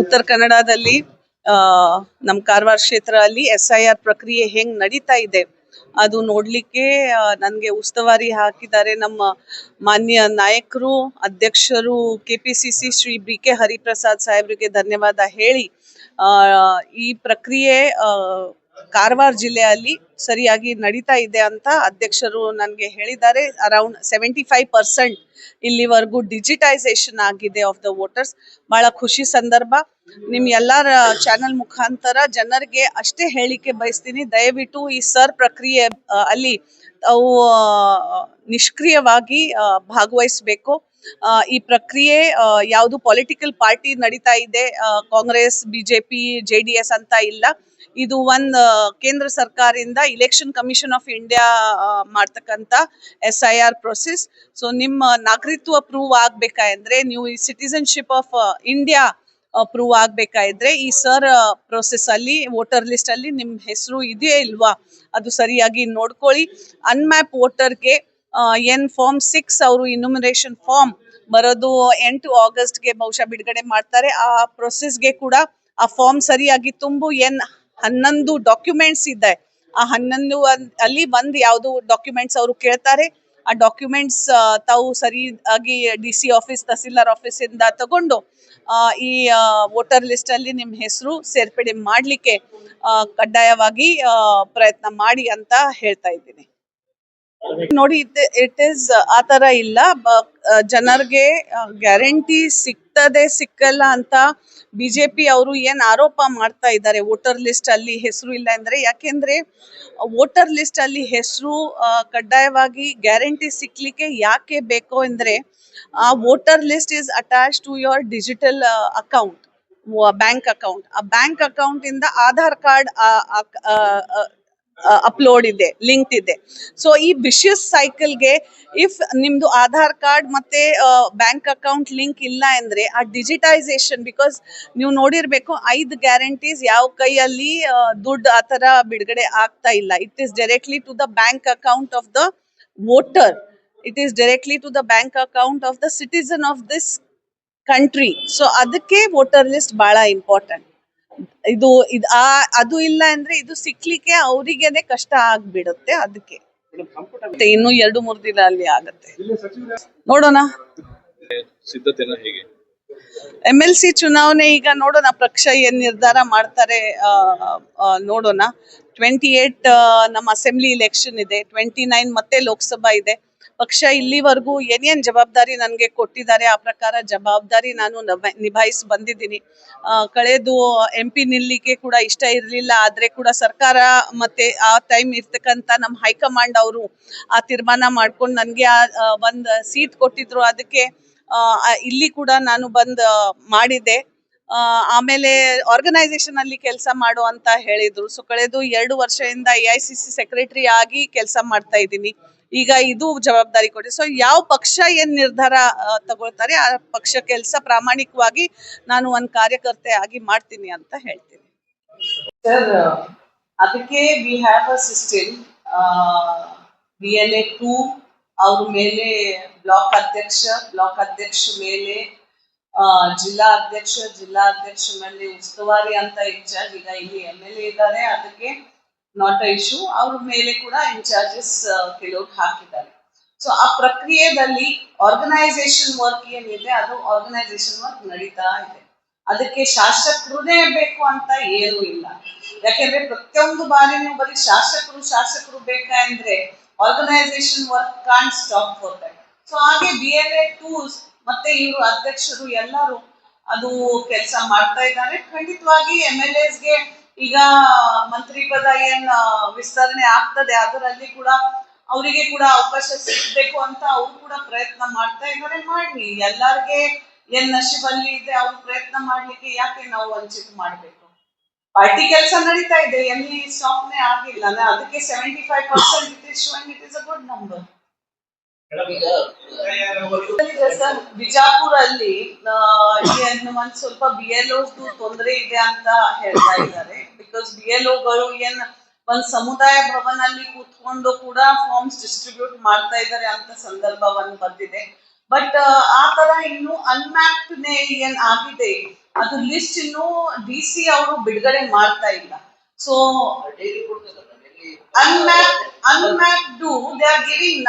ಉತ್ತರ ಕನ್ನಡದಲ್ಲಿ ನಮ್ಮ ಕಾರವಾರ ಕ್ಷೇತ್ರ ಅಲ್ಲಿ SIR ಪ್ರಕ್ರಿಯೆ ಹೆಂಗ್ ನಡೀತಾ ಇದೆ ಅದು ನೋಡ್ಲಿಕ್ಕೆ ನನಗೆ ಉಸ್ತುವಾರಿ ಹಾಕಿದ್ದಾರೆ ನಮ್ಮ ಮಾನ್ಯ ನಾಯಕರು, ಅಧ್ಯಕ್ಷರು KPCC ಶ್ರೀ BK ಹರಿಪ್ರಸಾದ್ ಸಾಹೇಬ್ರಿಗೆ ಧನ್ಯವಾದ ಹೇಳಿ ಈ ಪ್ರಕ್ರಿಯೆ ಕಾರವಾರ ಜಿಲ್ಲೆಯಲ್ಲಿ ಸರಿಯಾಗಿ ನಡೀತಾ ಇದೆ ಅಂತ ಅಧ್ಯಕ್ಷರು ನನಗೆ ಹೇಳಿದ್ದಾರೆ. ಅರೌಂಡ್ 75% ಇಲ್ಲಿವರೆಗೂ ಡಿಜಿಟೈಸೇಷನ್ ಆಗಿದೆ ಆಫ್ ದ ವೋಟರ್ಸ್. ಬಹಳ ಖುಷಿ ಸಂದರ್ಭ. ನಿಮ್ ಎಲ್ಲರ ಚಾನೆಲ್ ಮುಖಾಂತರ ಜನರಿಗೆ ಅಷ್ಟೇ ಹೇಳಿಕೆ ಬಯಸ್ತೀನಿ, ದಯವಿಟ್ಟು ಈ ಸರ್ ಪ್ರಕ್ರಿಯೆ ಅಲ್ಲಿ ಅವು ನಿಷ್ಕ್ರಿಯವಾಗಿ ಭಾಗವಹಿಸಬೇಕು. ಈ ಪ್ರಕ್ರಿಯೆ ಯಾವುದು ಪೊಲಿಟಿಕಲ್ ಪಾರ್ಟಿ ನಡೀತಾ ಇದೆ, ಕಾಂಗ್ರೆಸ್, BJP, JDS ಅಂತ ಇಲ್ಲ. ಇದು ಒಂದು ಕೇಂದ್ರ ಸರ್ಕಾರದಿಂದ ಇಲೆಕ್ಷನ್ ಕಮಿಷನ್ ಆಫ್ ಇಂಡಿಯಾ ಮಾಡ್ತಕ್ಕಂಥ SIR ಪ್ರೊಸೆಸ್. ಸೊ ನಿಮ್ಮ ನಾಗರಿಕತ್ವ ಪ್ರೂವ್ ಆಗ್ಬೇಕಾದ್ರೆ, ನೀವು ಈ ಸಿಟಿಸನ್ಶಿಪ್ ಆಫ್ ಇಂಡಿಯಾ ಪ್ರೂವ್ ಆಗ್ಬೇಕಾದ್ರೆ ಈ ಸರ್ ಪ್ರೊಸೆಸ್ ಅಲ್ಲಿ ವೋಟರ್ ಲಿಸ್ಟ್ ಅಲ್ಲಿ ನಿಮ್ ಹೆಸರು ಇದೆಯೇ ಇಲ್ವಾ ಅದು ಸರಿಯಾಗಿ ನೋಡ್ಕೊಳ್ಳಿ. ಅನ್ಮ್ಯಾಪ್ ವೋಟರ್ಗೆ ಏನ್ ಫಾರ್ಮ್ 6 ಅವರು ಇನ್ಯುಮರೇಷನ್ ಫಾರ್ಮ್ ಬರೋದು 8 ಆಗಸ್ಟ್ಗೆ ಬಹುಶಃ ಬಿಡುಗಡೆ ಮಾಡ್ತಾರೆ. ಆ ಪ್ರೊಸೆಸ್ಗೆ ಕೂಡ ಆ ಫಾರ್ಮ್ ಸರಿಯಾಗಿ ತುಂಬು. 11 ಡಾಕ್ಯುಮೆಂಟ್ಸ್ ಇದೆ, ಆ 11 ಅಲ್ಲಿ ಒಂದು ಯಾವ್ದು ಡಾಕ್ಯುಮೆಂಟ್ಸ್ ಅವರು ಕೇಳ್ತಾರೆ. ಆ ಡಾಕ್ಯುಮೆಂಟ್ಸ್ ತಾವು ಸರಿಯಾಗಿ DC ಆಫೀಸ್, ತಹಸೀಲ್ದಾರ್ ಆಫೀಸ್ ಇಂದ ತಗೊಂಡು ಈ ವೋಟರ್ ಲಿಸ್ಟ್ ಅಲ್ಲಿ ನಿಮ್ ಹೆಸರು ಸೇರ್ಪಡೆ ಮಾಡ್ಲಿಕ್ಕೆ ಕಡ್ಡಾಯವಾಗಿ ಪ್ರಯತ್ನ ಮಾಡಿ ಅಂತ ಹೇಳ್ತಾ ಇದ್ದೀನಿ. ನೋಡಿ, ಇಟ್ ಇಸ್ ಆ ತರ ಇಲ್ಲ. ಜನರಿಗೆ ಗ್ಯಾರಂಟಿ ಸಿಕ್ಕಲ್ಲ ಅಂತ BJP ಅವರು ಏನ್ ಆರೋಪ ಮಾಡ್ತಾ ಇದ್ದಾರೆ ವೋಟರ್ ಲಿಸ್ಟ್ ಅಲ್ಲಿ ಹೆಸರು ಇಲ್ಲ ಅಂದ್ರೆ. ಯಾಕೆಂದ್ರೆ ವೋಟರ್ ಲಿಸ್ಟ್ ಅಲ್ಲಿ ಹೆಸರು ಕಡ್ಡಾಯವಾಗಿ ಗ್ಯಾರಂಟಿ ಸಿಕ್ಲಿಕ್ಕೆ ಯಾಕೆ ಬೇಕು ಅಂದ್ರೆ, ಆ voter list is attach to your digital account, bank account. ಆ ಬ್ಯಾಂಕ್ ಅಕೌಂಟ್ ಇಂದ ಆಧಾರ್ ಕಾರ್ಡ್ ಅಪ್ಲೋಡ್ ಇದೆ, ಲಿಂಕ್ ಇದೆ. ಸೊ ಈ ವಿಶಿಯಸ್ ಸೈಕಲ್ಗೆ ಇಫ್ ನಿಮ್ದು ಆಧಾರ್ ಕಾರ್ಡ್ ಮತ್ತೆ ಬ್ಯಾಂಕ್ ಅಕೌಂಟ್ ಲಿಂಕ್ ಇಲ್ಲ ಅಂದ್ರೆ ಆ ಡಿಜಿಟೈಸೇಷನ್, ಬಿಕಾಸ್ ನೀವು ನೋಡಿರ್ಬೇಕು 5 ಗ್ಯಾರಂಟೀಸ್ ಯಾವ ಕೈಯಲ್ಲಿ ದುಡ್ಡು ಆತರ ಬಿಡುಗಡೆ ಆಗ್ತಾ ಇಲ್ಲ. It is directly to the bank account of the voter, it is directly to the bank account of the citizen of this country. So ಅದಕ್ಕೆ ವೋಟರ್ ಲಿಸ್ಟ್ ಬಹಳ ಇಂಪಾರ್ಟೆಂಟ್. ಅದು ಇಲ್ಲ ಅಂದ್ರೆ ಇದು ಸಿಕ್ಲಿಕ್ಕೆ ಅವರಿಗೇನೆ ಕಷ್ಟ ಆಗ್ಬಿಡುತ್ತೆ. ಅದಕ್ಕೆ ಇನ್ನು 2-3 ದಿನ ಅಲ್ಲಿ ಆಗತ್ತೆ, ನೋಡೋಣ. MLC ಚುನಾವಣೆ ಈಗ ನೋಡೋಣ, ಪಕ್ಷ ಏನ್ ನಿರ್ಧಾರ ಮಾಡ್ತಾರೆ ನೋಡೋಣ. 28 ನಮ್ಮ ಅಸೆಂಬ್ಲಿ ಇಲೆಕ್ಷನ್ ಇದೆ, 29 ಮತ್ತೆ ಲೋಕಸಭಾ ಇದೆ. ಪಕ್ಷ ಇಲ್ಲಿವರೆಗೂ ಏನೇನ್ ಜವಾಬ್ದಾರಿ ನನಗೆ ಕೊಟ್ಟಿದ್ದಾರೆ ಆ ಪ್ರಕಾರ ಜವಾಬ್ದಾರಿ ನಾನು ನಿಭಾಯಿಸಿ ಬಂದಿದ್ದೀನಿ. ಕಳೆದು MP ನಿಲ್ಲಿಕ್ಕೆ ಕೂಡ ಇಷ್ಟ ಇರಲಿಲ್ಲ, ಆದ್ರೆ ಕೂಡ ಸರ್ಕಾರ ಮತ್ತೆ ಆ ಟೈಮ್ ಇರ್ತಕ್ಕಂಥ ನಮ್ಮ ಹೈಕಮಾಂಡ್ ಅವರು ಆ ತೀರ್ಮಾನ ಮಾಡ್ಕೊಂಡು ನನಗೆ ಒಂದು ಸೀಟ್ ಕೊಟ್ಟಿದ್ರು. ಅದಕ್ಕೆ ಇಲ್ಲಿ ಕೂಡ ನಾನು ಬಂದ್ ಮಾಡಿದ್ದೆ. ಆಮೇಲೆ ಆರ್ಗನೈಸೇಷನ್ ಅಲ್ಲಿ ಕೆಲಸ ಮಾಡು ಅಂತ ಹೇಳಿದ್ರು. ಸೊ ಕಳೆದು 2 ವರ್ಷದಿಂದ AICC ಸೆಕ್ರೆಟರಿ ಆಗಿ ಕೆಲಸ ಮಾಡ್ತಾ ಇದ್ದೀನಿ. ಈಗ ಇದು ಜವಾಬ್ದಾರಿ ಕೊಡಿ. ಸೊ ಯಾವ ಪಕ್ಷ ಏನ್ ನಿರ್ಧಾರ ತಗೊಳ್ತಾರೆ ಆ ಪಕ್ಷ ಕೆಲಸ ಪ್ರಾಮಾಣಿಕವಾಗಿ ನಾನು ಒಂದು ಕಾರ್ಯಕರ್ತೆ ಆಗಿ ಮಾಡ್ತೀನಿ ಅಂತ ಹೇಳ್ತೀನಿ. ಸರ್, ಅದಕ್ಕೆ we have a system. BLA 2 ಅವ್ರ ಮೇಲೆ ಬ್ಲಾಕ್ ಅಧ್ಯಕ್ಷ ಮೇಲೆ ಜಿಲ್ಲಾಧ್ಯಕ್ಷ ಮೇಲೆ ಉಸ್ತುವಾರಿ ಅಂತ ಇನ್ಚಾರ್ಜ್. ಈಗ ಇಲ್ಲಿ MLA ಇದ್ದಾರೆ, ಅದಕ್ಕೆ ನಾಟ್ ಅ ಇಶ್ಯೂ. ಅವ್ರ ಮೇಲೆ ಕೂಡ ಇನ್ಚಾರ್ಜಸ್ ಕೆಲವು ಹಾಕಿದ್ದಾರೆ. ಸೊ ಆ ಪ್ರಕ್ರಿಯೆಯಲ್ಲಿ ಆರ್ಗನೈಸೇಷನ್ ವರ್ಕ್ ಏನಿದೆ ಅದು ಆರ್ಗನೈಸೇಷನ್ ವರ್ಕ್ ನಡೀತಾ ಇದೆ. ಅದಕ್ಕೆ ಶಾಸಕರುನೇ ಬೇಕು ಅಂತ ಏನೂ ಇಲ್ಲ. ಯಾಕೆಂದ್ರೆ ಪ್ರತಿಯೊಂದು ಬಾರಿನೂ ಬರೀ ಶಾಸಕರು ಬೇಕಾದ್ರೆ organisation work can't stop for that. So ಹಾಗೆ BLA 2 ಮತ್ತೆ ಇವರು ಅಧ್ಯಕ್ಷರು ಎಲ್ಲರೂ ಅದು ಕೆಲಸ ಮಾಡ್ತಾ ಇದ್ದಾರೆ. ಖಂಡಿತವಾಗಿ MLAsಗೆ ಈಗ ಮಂತ್ರಿ ಪದ ಏನ್ ವಿಸ್ತರಣೆ ಆಗ್ತದೆ ಅದರಲ್ಲಿ ಕೂಡ ಅವರಿಗೆ ಕೂಡ ಅವಕಾಶ ಸಿಗಬೇಕು ಅಂತ ಅವರು ಕೂಡ ಪ್ರಯತ್ನ ಮಾಡ್ತಾ ಇದ್ದಾರೆ. ಮಾಡ್ಲಿ, ಎಲ್ಲಾರ್ಗೆ ಏನ್ ನಶೀಬಲ್ಲಿ ಇದೆ ಅವ್ರು ಪ್ರಯತ್ನ ಮಾಡ್ಲಿಕ್ಕೆ ಯಾಕೆ ನಾವು ವಂಚಿತ ಮಾಡ್ಬೇಕು? ಪಾರ್ಟಿ ಕೆಲಸ ನಡೀತಾ ಇದೆ, ಎಲ್ಲಿ ಸ್ಟಾಪ್ನೇ ಆಗಿಲ್ಲ. ಅದಕ್ಕೆ 75% it is a good number. ಬಿಜಾಪುರಲ್ಲಿ ಒಂದ್ ಸ್ವಲ್ಪ BLOs ತೊಂದರೆ ಇದೆ ಅಂತ ಹೇಳ್ತಾ ಇದ್ದಾರೆ. ಬಿಕಾಸ್ BLOಗಳು ಏನ್ ಒಂದ್ ಸಮುದಾಯ ಭವನಲ್ಲಿ ಕೂತ್ಕೊಂಡು ಕೂಡ ಫಾರ್ಮ್ಸ್ ಡಿಸ್ಟ್ರಿಬ್ಯೂಟ್ ಮಾಡ್ತಾ ಇದ್ದಾರೆ ಅಂತ ಸಂದರ್ಭ ಬಂದಿದೆ. ಬಟ್ ಆ ತರ ಇನ್ನು ಅನ್ಮ್ಯಾಪ್ಡ್ ಏನ್ ಆಗಿದೆ ಅದು ಲಿಸ್ಟ್ ಇನ್ನು DC ಅವರು ಬಿಡುಗಡೆ ಮಾಡ್ತಾ ಇಲ್ಲ. So unmapped they are giving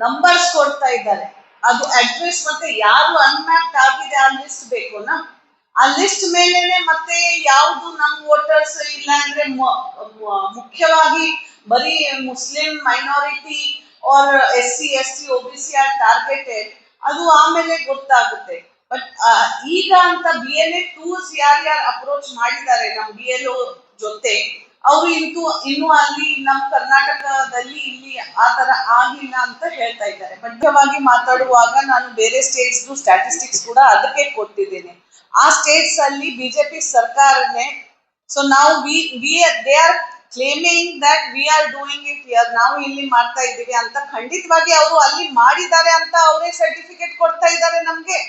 numbers ಕೊಡ್ತಾ ಇದ್ದಾರೆ. ಅದು ಅಡ್ರೆಸ್ ಮತ್ತೆ ಯಾರು ಅನ್ಮ್ಯಾಪ್ಡ್ ಆಗಿದೆ ಆ ಲಿಸ್ಟ್ ಬೇಕುನಾ, ಆ ಲಿಸ್ಟ್ ಮೇಲೆನೆ ಮತ್ತೆ ಯಾವುದು ನಮ್ ವೋಟರ್ಸ್ ಇಲ್ಲ ಅಂದ್ರೆ ಮುಖ್ಯವಾಗಿ ಬರೀ Muslim minority are SC ST OBC are targeted, ಅದು ಆಮೇಲೆ ಗೊತ್ತಾಗುತ್ತೆ. ಬಟ್ ಈಗ ಅಂತ BLA ಟೂಲ್ಸ್ ಯಾರ್ಯಾರು ಅಪ್ರೋಚ್ ಮಾಡಿದ್ದಾರೆ ನಮ್ BLO ಜೊತೆ, ಅವರು ಇನ್ನು ಅಲ್ಲಿ ನಮ್ಮ ಕರ್ನಾಟಕದಲ್ಲಿ ಇಲ್ಲಿ ಆ ತರ ಆಗಿಲ್ಲ ಅಂತ ಹೇಳ್ತಾ ಇದ್ದಾರೆ. ಮುಖ್ಯವಾಗಿ ಮಾತಾಡುವಾಗ ನಾನು ಬೇರೆ ಸ್ಟೇಟ್ಸ್ ಸ್ಟ್ಯಾಟಿಸ್ಟಿಕ್ಸ್ ಕೂಡ ಅದಕ್ಕೆ ಕೊಟ್ಟಿದ್ದೇನೆ. ಆ ಸ್ಟೇಟ್ಸ್ ಅಲ್ಲಿ ಬಿಜೆಪಿ ಸರ್ಕಾರನೇ, ಸೊ ನಾವು they are claiming that we are doing it here, ನಾವು ಇಲ್ಲಿ ಮಾಡ್ತಾ ಇದ್ದೀವಿ ಅಂತ. ಖಂಡಿತವಾಗಿ ಅವರು ಅಲ್ಲಿ ಮಾಡಿದ್ದಾರೆ ಅಂತ ಅವರೇ ಸರ್ಟಿಫಿಕೇಟ್ ಕೊಡ್ತಾ ಇದ್ದಾರೆ ನಮ್ಗೆ.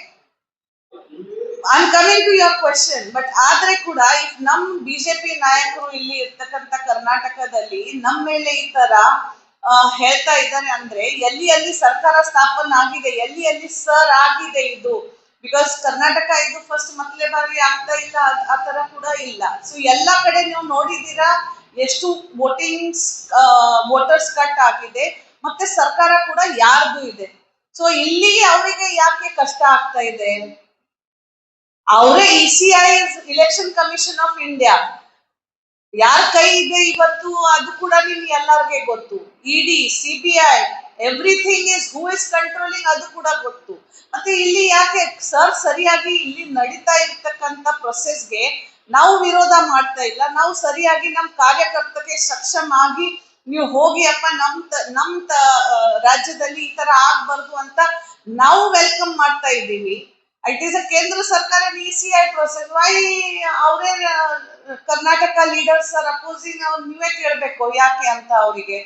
I am coming to your question. But ಆದ್ರೆ ಕೂಡ ಇಫ್ ನಮ್ ಬಿಜೆಪಿ ನಾಯಕರು ಇಲ್ಲಿ ಇರ್ತಕ್ಕಂಥ ಕರ್ನಾಟಕದಲ್ಲಿ ನಮ್ಮ ಮೇಲೆ ಈ ತರ ಹೇಳ್ತಾ ಇದ್ದಾರೆ ಅಂದ್ರೆ ಎಲ್ಲಿ ಸರ್ಕಾರ ಸ್ಥಾಪನೆ ಆಗಿದೆ, ಎಲ್ಲಿ ಸರ್ ಆಗಿದೆ ಇದು. ಬಿಕಾಸ್ ಕರ್ನಾಟಕ ಇದು ಫಸ್ಟ್ ಮೊದಲೇ ಬಾರಿ ಆಗ್ತಾ ಇಲ್ಲ, ಆ ತರ ಕೂಡ ಇಲ್ಲ. ಸೊ ಎಲ್ಲಾ ಕಡೆ ನೀವು ನೋಡಿದೀರಾ ಎಷ್ಟು ವೋಟರ್ಸ್ ಕಟ್ ಆಗಿದೆ, ಮತ್ತೆ ಸರ್ಕಾರ ಕೂಡ ಯಾರ್ದು ಇದೆ. ಸೊ ಇಲ್ಲಿ ಅವರಿಗೆ ಯಾಕೆ ಕಷ್ಟ ಆಗ್ತಾ ಇದೆ? ಅವರೇ ECI election commission of India ಯಾರ ಕೈ ಇದೆ ಇವತ್ತು ಅದು ಕೂಡ ನಿಮ್ಗೆ ಎಲ್ಲರಿಗೆ ಗೊತ್ತು. ED CBI everything is who is controlling ಅದು ಕೂಡ ಗೊತ್ತು. ಮತ್ತೆ ಇಲ್ಲಿ ಯಾಕೆ ಸರ್ ಸರಿಯಾಗಿ ಇಲ್ಲಿ ನಡೀತಾ ಇರ್ತಕ್ಕಂಥ ಪ್ರೊಸೆಸ್ಗೆ ನಾವು ವಿರೋಧ ಮಾಡ್ತಾ ಇಲ್ಲ, ನಾವು ಸರಿಯಾಗಿ ನಮ್ಮ ಕಾರ್ಯಕರ್ತಕ್ಕೆ ಸಕ್ಷಮ ಆಗಿ ನೀವು ಹೋಗಿ ಅಪ್ಪ ನಮ್ ರಾಜ್ಯದಲ್ಲಿ ಈ ತರ ಆಗ್ಬಾರ್ದು ಅಂತ ನಾವು ವೆಲ್ಕಮ್ ಮಾಡ್ತಾ ಇದ್ದೀವಿ. ಇಟ್ ಈಸ್ ಅ ಕೇಂದ್ರ ಸರ್ಕಾರ ECI ಪ್ರೊಸೆಸ್. ವೈ ಅವರೇ ಕರ್ನಾಟಕ ಲೀಡರ್ಸ್ ಆರ್ ಅಪೋಸಿಂಗ್, ಅವ್ರು ನೀವೇ ಕೇಳ್ಬೇಕು ಯಾಕೆ ಅಂತ ಅವರಿಗೆ.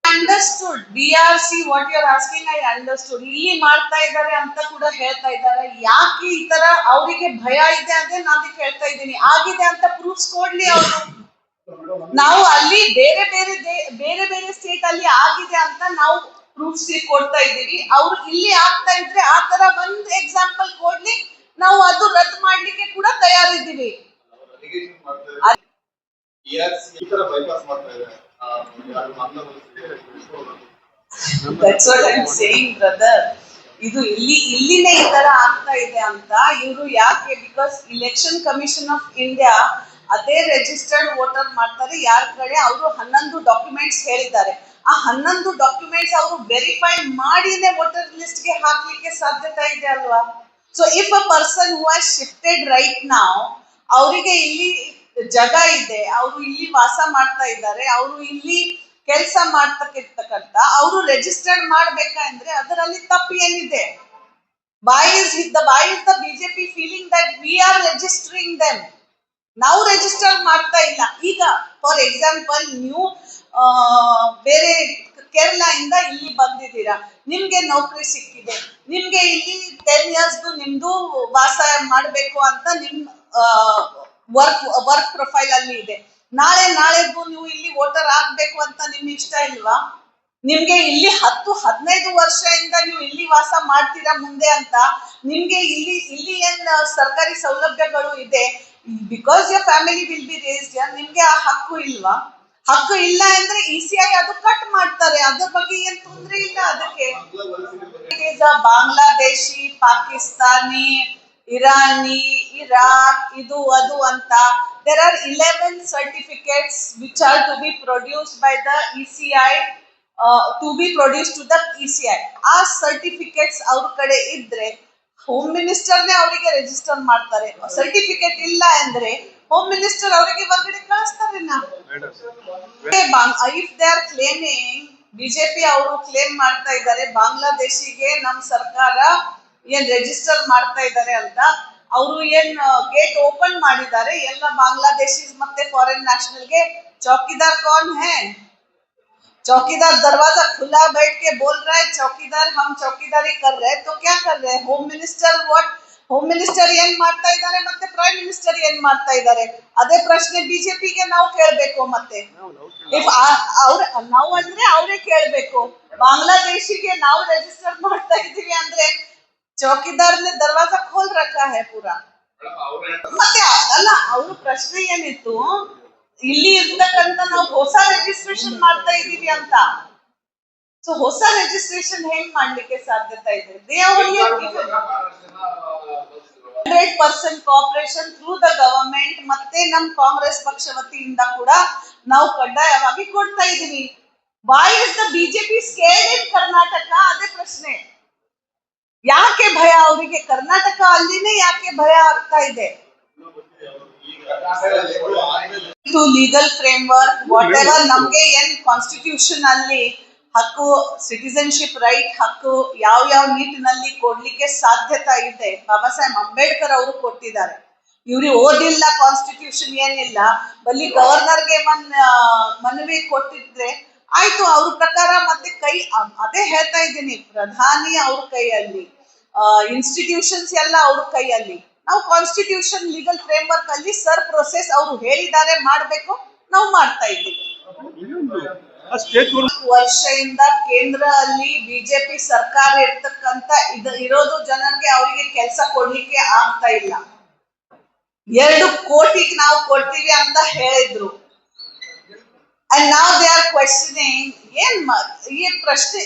Understood BRC what you are asking, I understood. ಇಲ್ಲಿ ಮಾಡ್ತಾ ಇದ್ದಾರೆ ಅಂತ ಕೂಡ ಹೇಳ್ತಾ ಇದ್ದಾರೆ. ಯಾಕೆ ಈ ತರ ಅವರಿಗೆ ಭಯ ಇದೆ ಅದೇ ನಾನು ಹೇಳ್ತಾ ಇದ್ದೀನಿ. ಆಗಿದೆ ಅಂತ ಪ್ರೂಫ್ಸ್ ಕೊಡ್ಲಿ ಅವರು. ನಾವು ಅಲ್ಲಿ ಬೇರೆ ಸ್ಟೇಟ್ ಅಲ್ಲಿ ಆಗಿದೆ ಅಂತ ನಾವು ಪ್ರೂಫ್ಸ್ ಕೊಡ್ತಾ ಇದ್ದೀವಿ. ಅವ್ರು ಇಲ್ಲಿ ಆಗ್ತಾ ಇದ್ರೆ ಆ ತರ ಒಂದ್ ಎಕ್ಸಾಂಪಲ್ ಕೊಡ್ಲಿ, ನಾವು ಅದು ರದ್ದು ಮಾಡ್ಲಿಕ್ಕೆ ಕೂಡ ತಯಾರಿದ್ದೀವಿ. That's what I'm saying, brother. ಇದು ಇಲ್ಲಿನೇ ಈ ತರ ಆಗ್ತಾ ಇದೆ ಅಂತ ಇವರು ಯಾಕೆ? Because election commission of India ಅದೇ ರಿಜಿಸ್ಟರ್ಡ್ ವೋಟರ್ ಮಾಡ್ತಾರೆ ಯಾರ ಕಡೆ ಅವರು 11 ಡಾಕ್ಯುಮೆಂಟ್ಸ್ ಹೇಳಿದ್ದಾರೆ. ಆ 11 ಡಾಕ್ಯುಮೆಂಟ್ಸ್ ಅವರು ವೆರಿಫೈ ಮಾಡಿನೇ ವೋಟರ್ ಲಿಸ್ಟ್ ಗೆ ಹಾಕ್ಲಿಕ್ಕೆ ಸಾಧ್ಯತೆ ಇದೆ ಅಲ್ವಾ? So if a person who has shifted right ನಾವ್, ಅವರಿಗೆ ಇಲ್ಲಿ ಜಾಗ ಇದೆ, ಅವರು ಇಲ್ಲಿ ವಾಸ ಮಾಡ್ತಾ ಇದ್ದಾರೆ, ಅವರು ಇಲ್ಲಿ ಕೆಲಸ ಮಾಡ್ತಕ್ಕಂತ, ಅವರು ರಿಜಿಸ್ಟರ್ಡ್ ಮಾಡ್ಬೇಕಂದ್ರೆ ಅದರಲ್ಲಿ ತಪ್ಪು ಏನಿದೆ? why is the BJP feeling that we are registering them? ನಾವು ರಿಜಿಸ್ಟರ್ ಮಾಡ್ತಾ ಇಲ್ಲ. ಈಗ ಫಾರ್ ಎಕ್ಸಾಂಪಲ್ ನೀವು ಬೇರೆ ಕೇರಳ ಇಂದ ಇಲ್ಲಿ ಬಂದಿದ್ದೀರಾ, ನಿಮ್ಗೆ ನೌಕರಿ ಸಿಕ್ಕಿದೆ, ನಿಮ್ಗೆ ಇಲ್ಲಿ 10 years ನಿಮ್ದು ವಾಸ ಮಾಡ್ಬೇಕು ಅಂತ ನಿಮ್ ವರ್ಕ್ ಪ್ರೊಫೈಲ್ ಅಲ್ಲಿ ಇದೆ. ನಾಳೆದ್ದು ನೀವು ಇಲ್ಲಿ ವೋಟರ್ ಆಗ್ಬೇಕು ಅಂತ ನಿಮ್ ಇಷ್ಟ ಇಲ್ವಾ? ನಿಮ್ಗೆ ಇಲ್ಲಿ 10-15 ವರ್ಷದಿಂದ ನೀವು ಇಲ್ಲಿ ವಾಸ ಮಾಡ್ತೀರಾ ಮುಂದೆ ಅಂತ, ನಿಮ್ಗೆ ಇಲ್ಲಿ ಏನ್ ಸರ್ಕಾರಿ ಸೌಲಭ್ಯಗಳು ಇದೆ, because your family will be raised, ನಿಮ್ಗೆ ಆ ಹಕ್ಕು ಇಲ್ವಾ? ಹಕ್ಕು ಇಲ್ಲ ಅಂದ್ರೆ ECI ಅದು ಕಟ್ ಮಾಡ್ತಾರೆ, ಅದ್ರ ಬಗ್ಗೆ ಏನ್ ತೊಂದ್ರೆ ಇಲ್ಲ. ಅದಕ್ಕೆ ಬಾಂಗ್ಲಾದೇಶಿ, ಪಾಕಿಸ್ತಾನಿ, ಇರಾನಿ, ಇರಾಕ್, ಇದು ಅದು ಅಂತ there are 11 certificates which are to be produced by the ECI, to be produced to the ECI. ಆ ಸರ್ಟಿಫಿಕೇಟ್ಸ್ ಅವ್ರ ಕಡೆ ಇದ್ರೆ ಹೋಮ್ ಮಿನಿಸ್ಟರ್ನೇ ಅವರಿಗೆ ರಿಜಿಸ್ಟರ್ ಮಾಡ್ತಾರೆ. ಸರ್ಟಿಫಿಕೇಟ್ ಇಲ್ಲ ಅಂದ್ರೆ ಹೋಮ್ ಮಿನಿಸ್ಟರ್ ಅವರಿಗೆ ಹೊರಗಡೆ ಕಳಿಸ್ತಾರೆ. If they are claiming, BJP ಅವರು ಕ್ಲೇಮ್ ಮಾಡ್ತಾ ಇದ್ದಾರೆ ಬಾಂಗ್ಲಾದೇಶಿಗೆ ನಮ್ಮ ಸರ್ಕಾರ ಏನ್ ರಿಜಿಸ್ಟರ್ ಮಾಡ್ತಾ ಇದ್ದಾರೆ ಅಂತ, ಅವರು ಏನ್ ಗೇಟ್ ಓಪನ್ ಮಾಡಿದ್ದಾರೆ ಎಲ್ಲ ಬಾಂಗ್ಲಾದೇಶಿ ಮತ್ತೆ ಫಾರಿನ್ ನ್ಯಾಷನಲ್ ಗೆ. ಚೌಕಿದಾರ್ कौन है? चौकीदार दरवाजा खुला बैठ के बोल रहा है चौकीदार हम चौकीदारी कर रहे हैं, तो क्या कर रहे हैं? Home minister what home minister ಏನ್ ಮಾಡ್ತಾ ಇದ್ದಾರೆ ಮತ್ತೆ ಪ್ರೈಮ್ ಮಿನಿಸ್ಟರ್ ಏನ್ ಮಾಡ್ತಾ ಇದ್ದಾರೆ? ಅದೇ ಪ್ರಶ್ನೆ ಬಿಜೆಪಿಗೆ ನಾವು ಕೇಳ್ಬೇಕು. ಮತ್ತೆ ಇಫ್ ಅವ್ರ ನಾವು ಅಂದ್ರೆ ಅವರೇ ಕೇಳ್ಬೇಕು. ಬಾಂಗ್ಲಾದೇಶಿಗೆ ನಾವು ರಿಜಿಸ್ಟರ್ ಮಾಡ್ತಾ ಇದೀವಿ ಅಂದ್ರೆ ಚೌಕಿದಾರ್ ನೆ ದರ್ವಾಜಾ ಖೋಲ್ ರಖಾ ಹೈ ಪೂರಾ. ಮತ್ತೆ ಅಲ್ಲ, ಅವ್ರ ಪ್ರಶ್ನೆ ಏನಿತ್ತು, ಇಲ್ಲಿ ಇರ್ತಕ್ಕಂತ ನಾವು ಹೊಸ ರಿಜಿಸ್ಟ್ರೇಷನ್ ಮಾಡ್ತಾ ಇದೀವಿ ಅಂತ. ಸೊ ಹೊಸ ರಿಜಿಸ್ಟ್ರೇಷನ್ ಹೆಂಗ್ ಮಾಡ್ಲಿಕ್ಕೆ ಸಾಧ್ಯತೆ ಇದೆ? 100% ಕೋಆಪರೇಷನ್ ಥ್ರೂ ದ ಗವರ್ಮೆಂಟ್ ಮತ್ತೆ ನಮ್ ಕಾಂಗ್ರೆಸ್ ಪಕ್ಷ ವತಿಯಿಂದ ಕೂಡ ನಾವು ಕಡ್ಡಾಯವಾಗಿ ಕೊಡ್ತಾ ಇದೀವಿ. Why is the BJP scared in Karnataka? ಅದೇ ಪ್ರಶ್ನೆ. ಯಾಕೆ ಭಯ ಅವರಿಗೆ? ಕರ್ನಾಟಕ ಅಲ್ಲಿನೇ ಯಾಕೆ ಭಯ ಆಗ್ತಾ ಇದೆ? ಲೀಗಲ್ ಫ್ರೇಮ್ವರ್ಕ್ ವಾಟ್ ಎವರ್ ನಮ್ಗೆ ಏನ್ ಕಾನ್ಸ್ಟಿಟ್ಯೂಷನ್ ಅಲ್ಲಿ ಹಕ್ಕು, ಸಿಟಿಸನ್ಶಿಪ್ ರೈಟ್ ಹಕ್ಕು ಯಾವ ನಿಟ್ಟಿನಲ್ಲಿ ಕೊಡ್ಲಿಕ್ಕೆ ಸಾಧ್ಯತೆ ಇದೆ, ಬಾಬಾ ಸಾಹೇಬ್ ಅಂಬೇಡ್ಕರ್ ಅವರು ಕೊಟ್ಟಿದ್ದಾರೆ. ಇವ್ರಿಗೆ ಓದಿಲ್ಲ, ಕಾನ್ಸ್ಟಿಟ್ಯೂಷನ್ ಏನಿಲ್ಲ, ಬಲ್ಲಿ ಗವರ್ನರ್ಗೆ ಮನವಿ ಕೊಟ್ಟಿದ್ರೆ ಆಯ್ತು ಅವ್ರ ಪ್ರಕಾರ. ಮತ್ತೆ ಅದೇ ಹೇಳ್ತಾ ಇದ್ದೀನಿ, ಪ್ರಧಾನಿ ಅವ್ರ ಕೈಯಲ್ಲಿ, ಇನ್ಸ್ಟಿಟ್ಯೂಷನ್ಸ್ ಎಲ್ಲ ಅವ್ರ ಕೈಯಲ್ಲಿ. ನಾವು ಕಾನ್ಸ್ಟಿಟ್ಯೂಷನ್ ಲೀಗಲ್ ಫ್ರೇಮ್ವರ್ಕ್ ಅಲ್ಲಿ ಸರ್ ಪ್ರೊಸೆಸ್ ಅವರು ಹೇಳಿದ್ದಾರೆ ಮಾಡ್ಬೇಕು, ನಾವು ಮಾಡ್ತಾ ಇದ್ದೀವಿ. ವರ್ಷದಿಂದ ಕೇಂದ್ರ ಅಲ್ಲಿ ಬಿಜೆಪಿ ಸರ್ಕಾರ ಇರ್ತಕ್ಕಂತ ಇರೋದು ಜನರಿಗೆ ಅವರಿಗೆ ಕೆಲಸ ಕೊಡ್ಲಿಕ್ಕೆ ಆಗ್ತಾ ಇಲ್ಲ. 2 ಕೋಟಿಗೆ ನಾವು ಕೊಡ್ತೀವಿ ಅಂತ ಹೇಳಿದ್ರು. ಅಂಡ್ ನಾವ್ ದೇ ಆರ್ ಕ್ವೆಶ್ಚನಿಂಗ್ ಈ ಪ್ರಶ್ನೆ,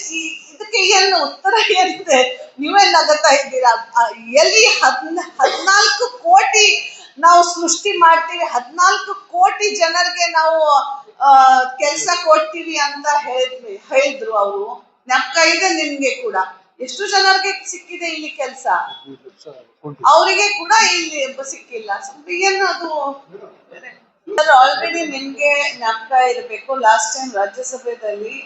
ಇದಕ್ಕೆ ಏನು ಉತ್ತರ ಏನಿದೆ? ನೀವೇ ನಗತಾ ಇದ್ದೀರಾ. ಎಲ್ಲಿ 14 ಕೋಟಿ ನಾವು ಸೃಷ್ಟಿ ಮಾಡ್ತೀವಿ, 14 ಕೋಟಿ ಜನರಿಗೆ ನಾವು ಕೆಲಸ ಕೊಡ್ತೀವಿ ಅಂತ ಹೇಳಿದ್ರು ಅವರು. ಜ್ಞಾಪಕ ಇದೆ ನಿಮ್ಗೆ ಕೂಡ. ಎಷ್ಟು ಜನರಿಗೆ ಸಿಕ್ಕಿದೆ ಇಲ್ಲಿ ಕೆಲಸ? ಅವರಿಗೆ ಕೂಡ ಇಲ್ಲಿ ಸಿಕ್ಕಿಲ್ಲ. ಏನು ಅದು? ಆಲ್ರೆಡಿ ನಿಮ್ಗೆ ಜ್ಞಾಪಕ ಇರಬೇಕು, ಲಾಸ್ಟ್ ಟೈಮ್ ರಾಜ್ಯಸಭೆಯಲ್ಲಿ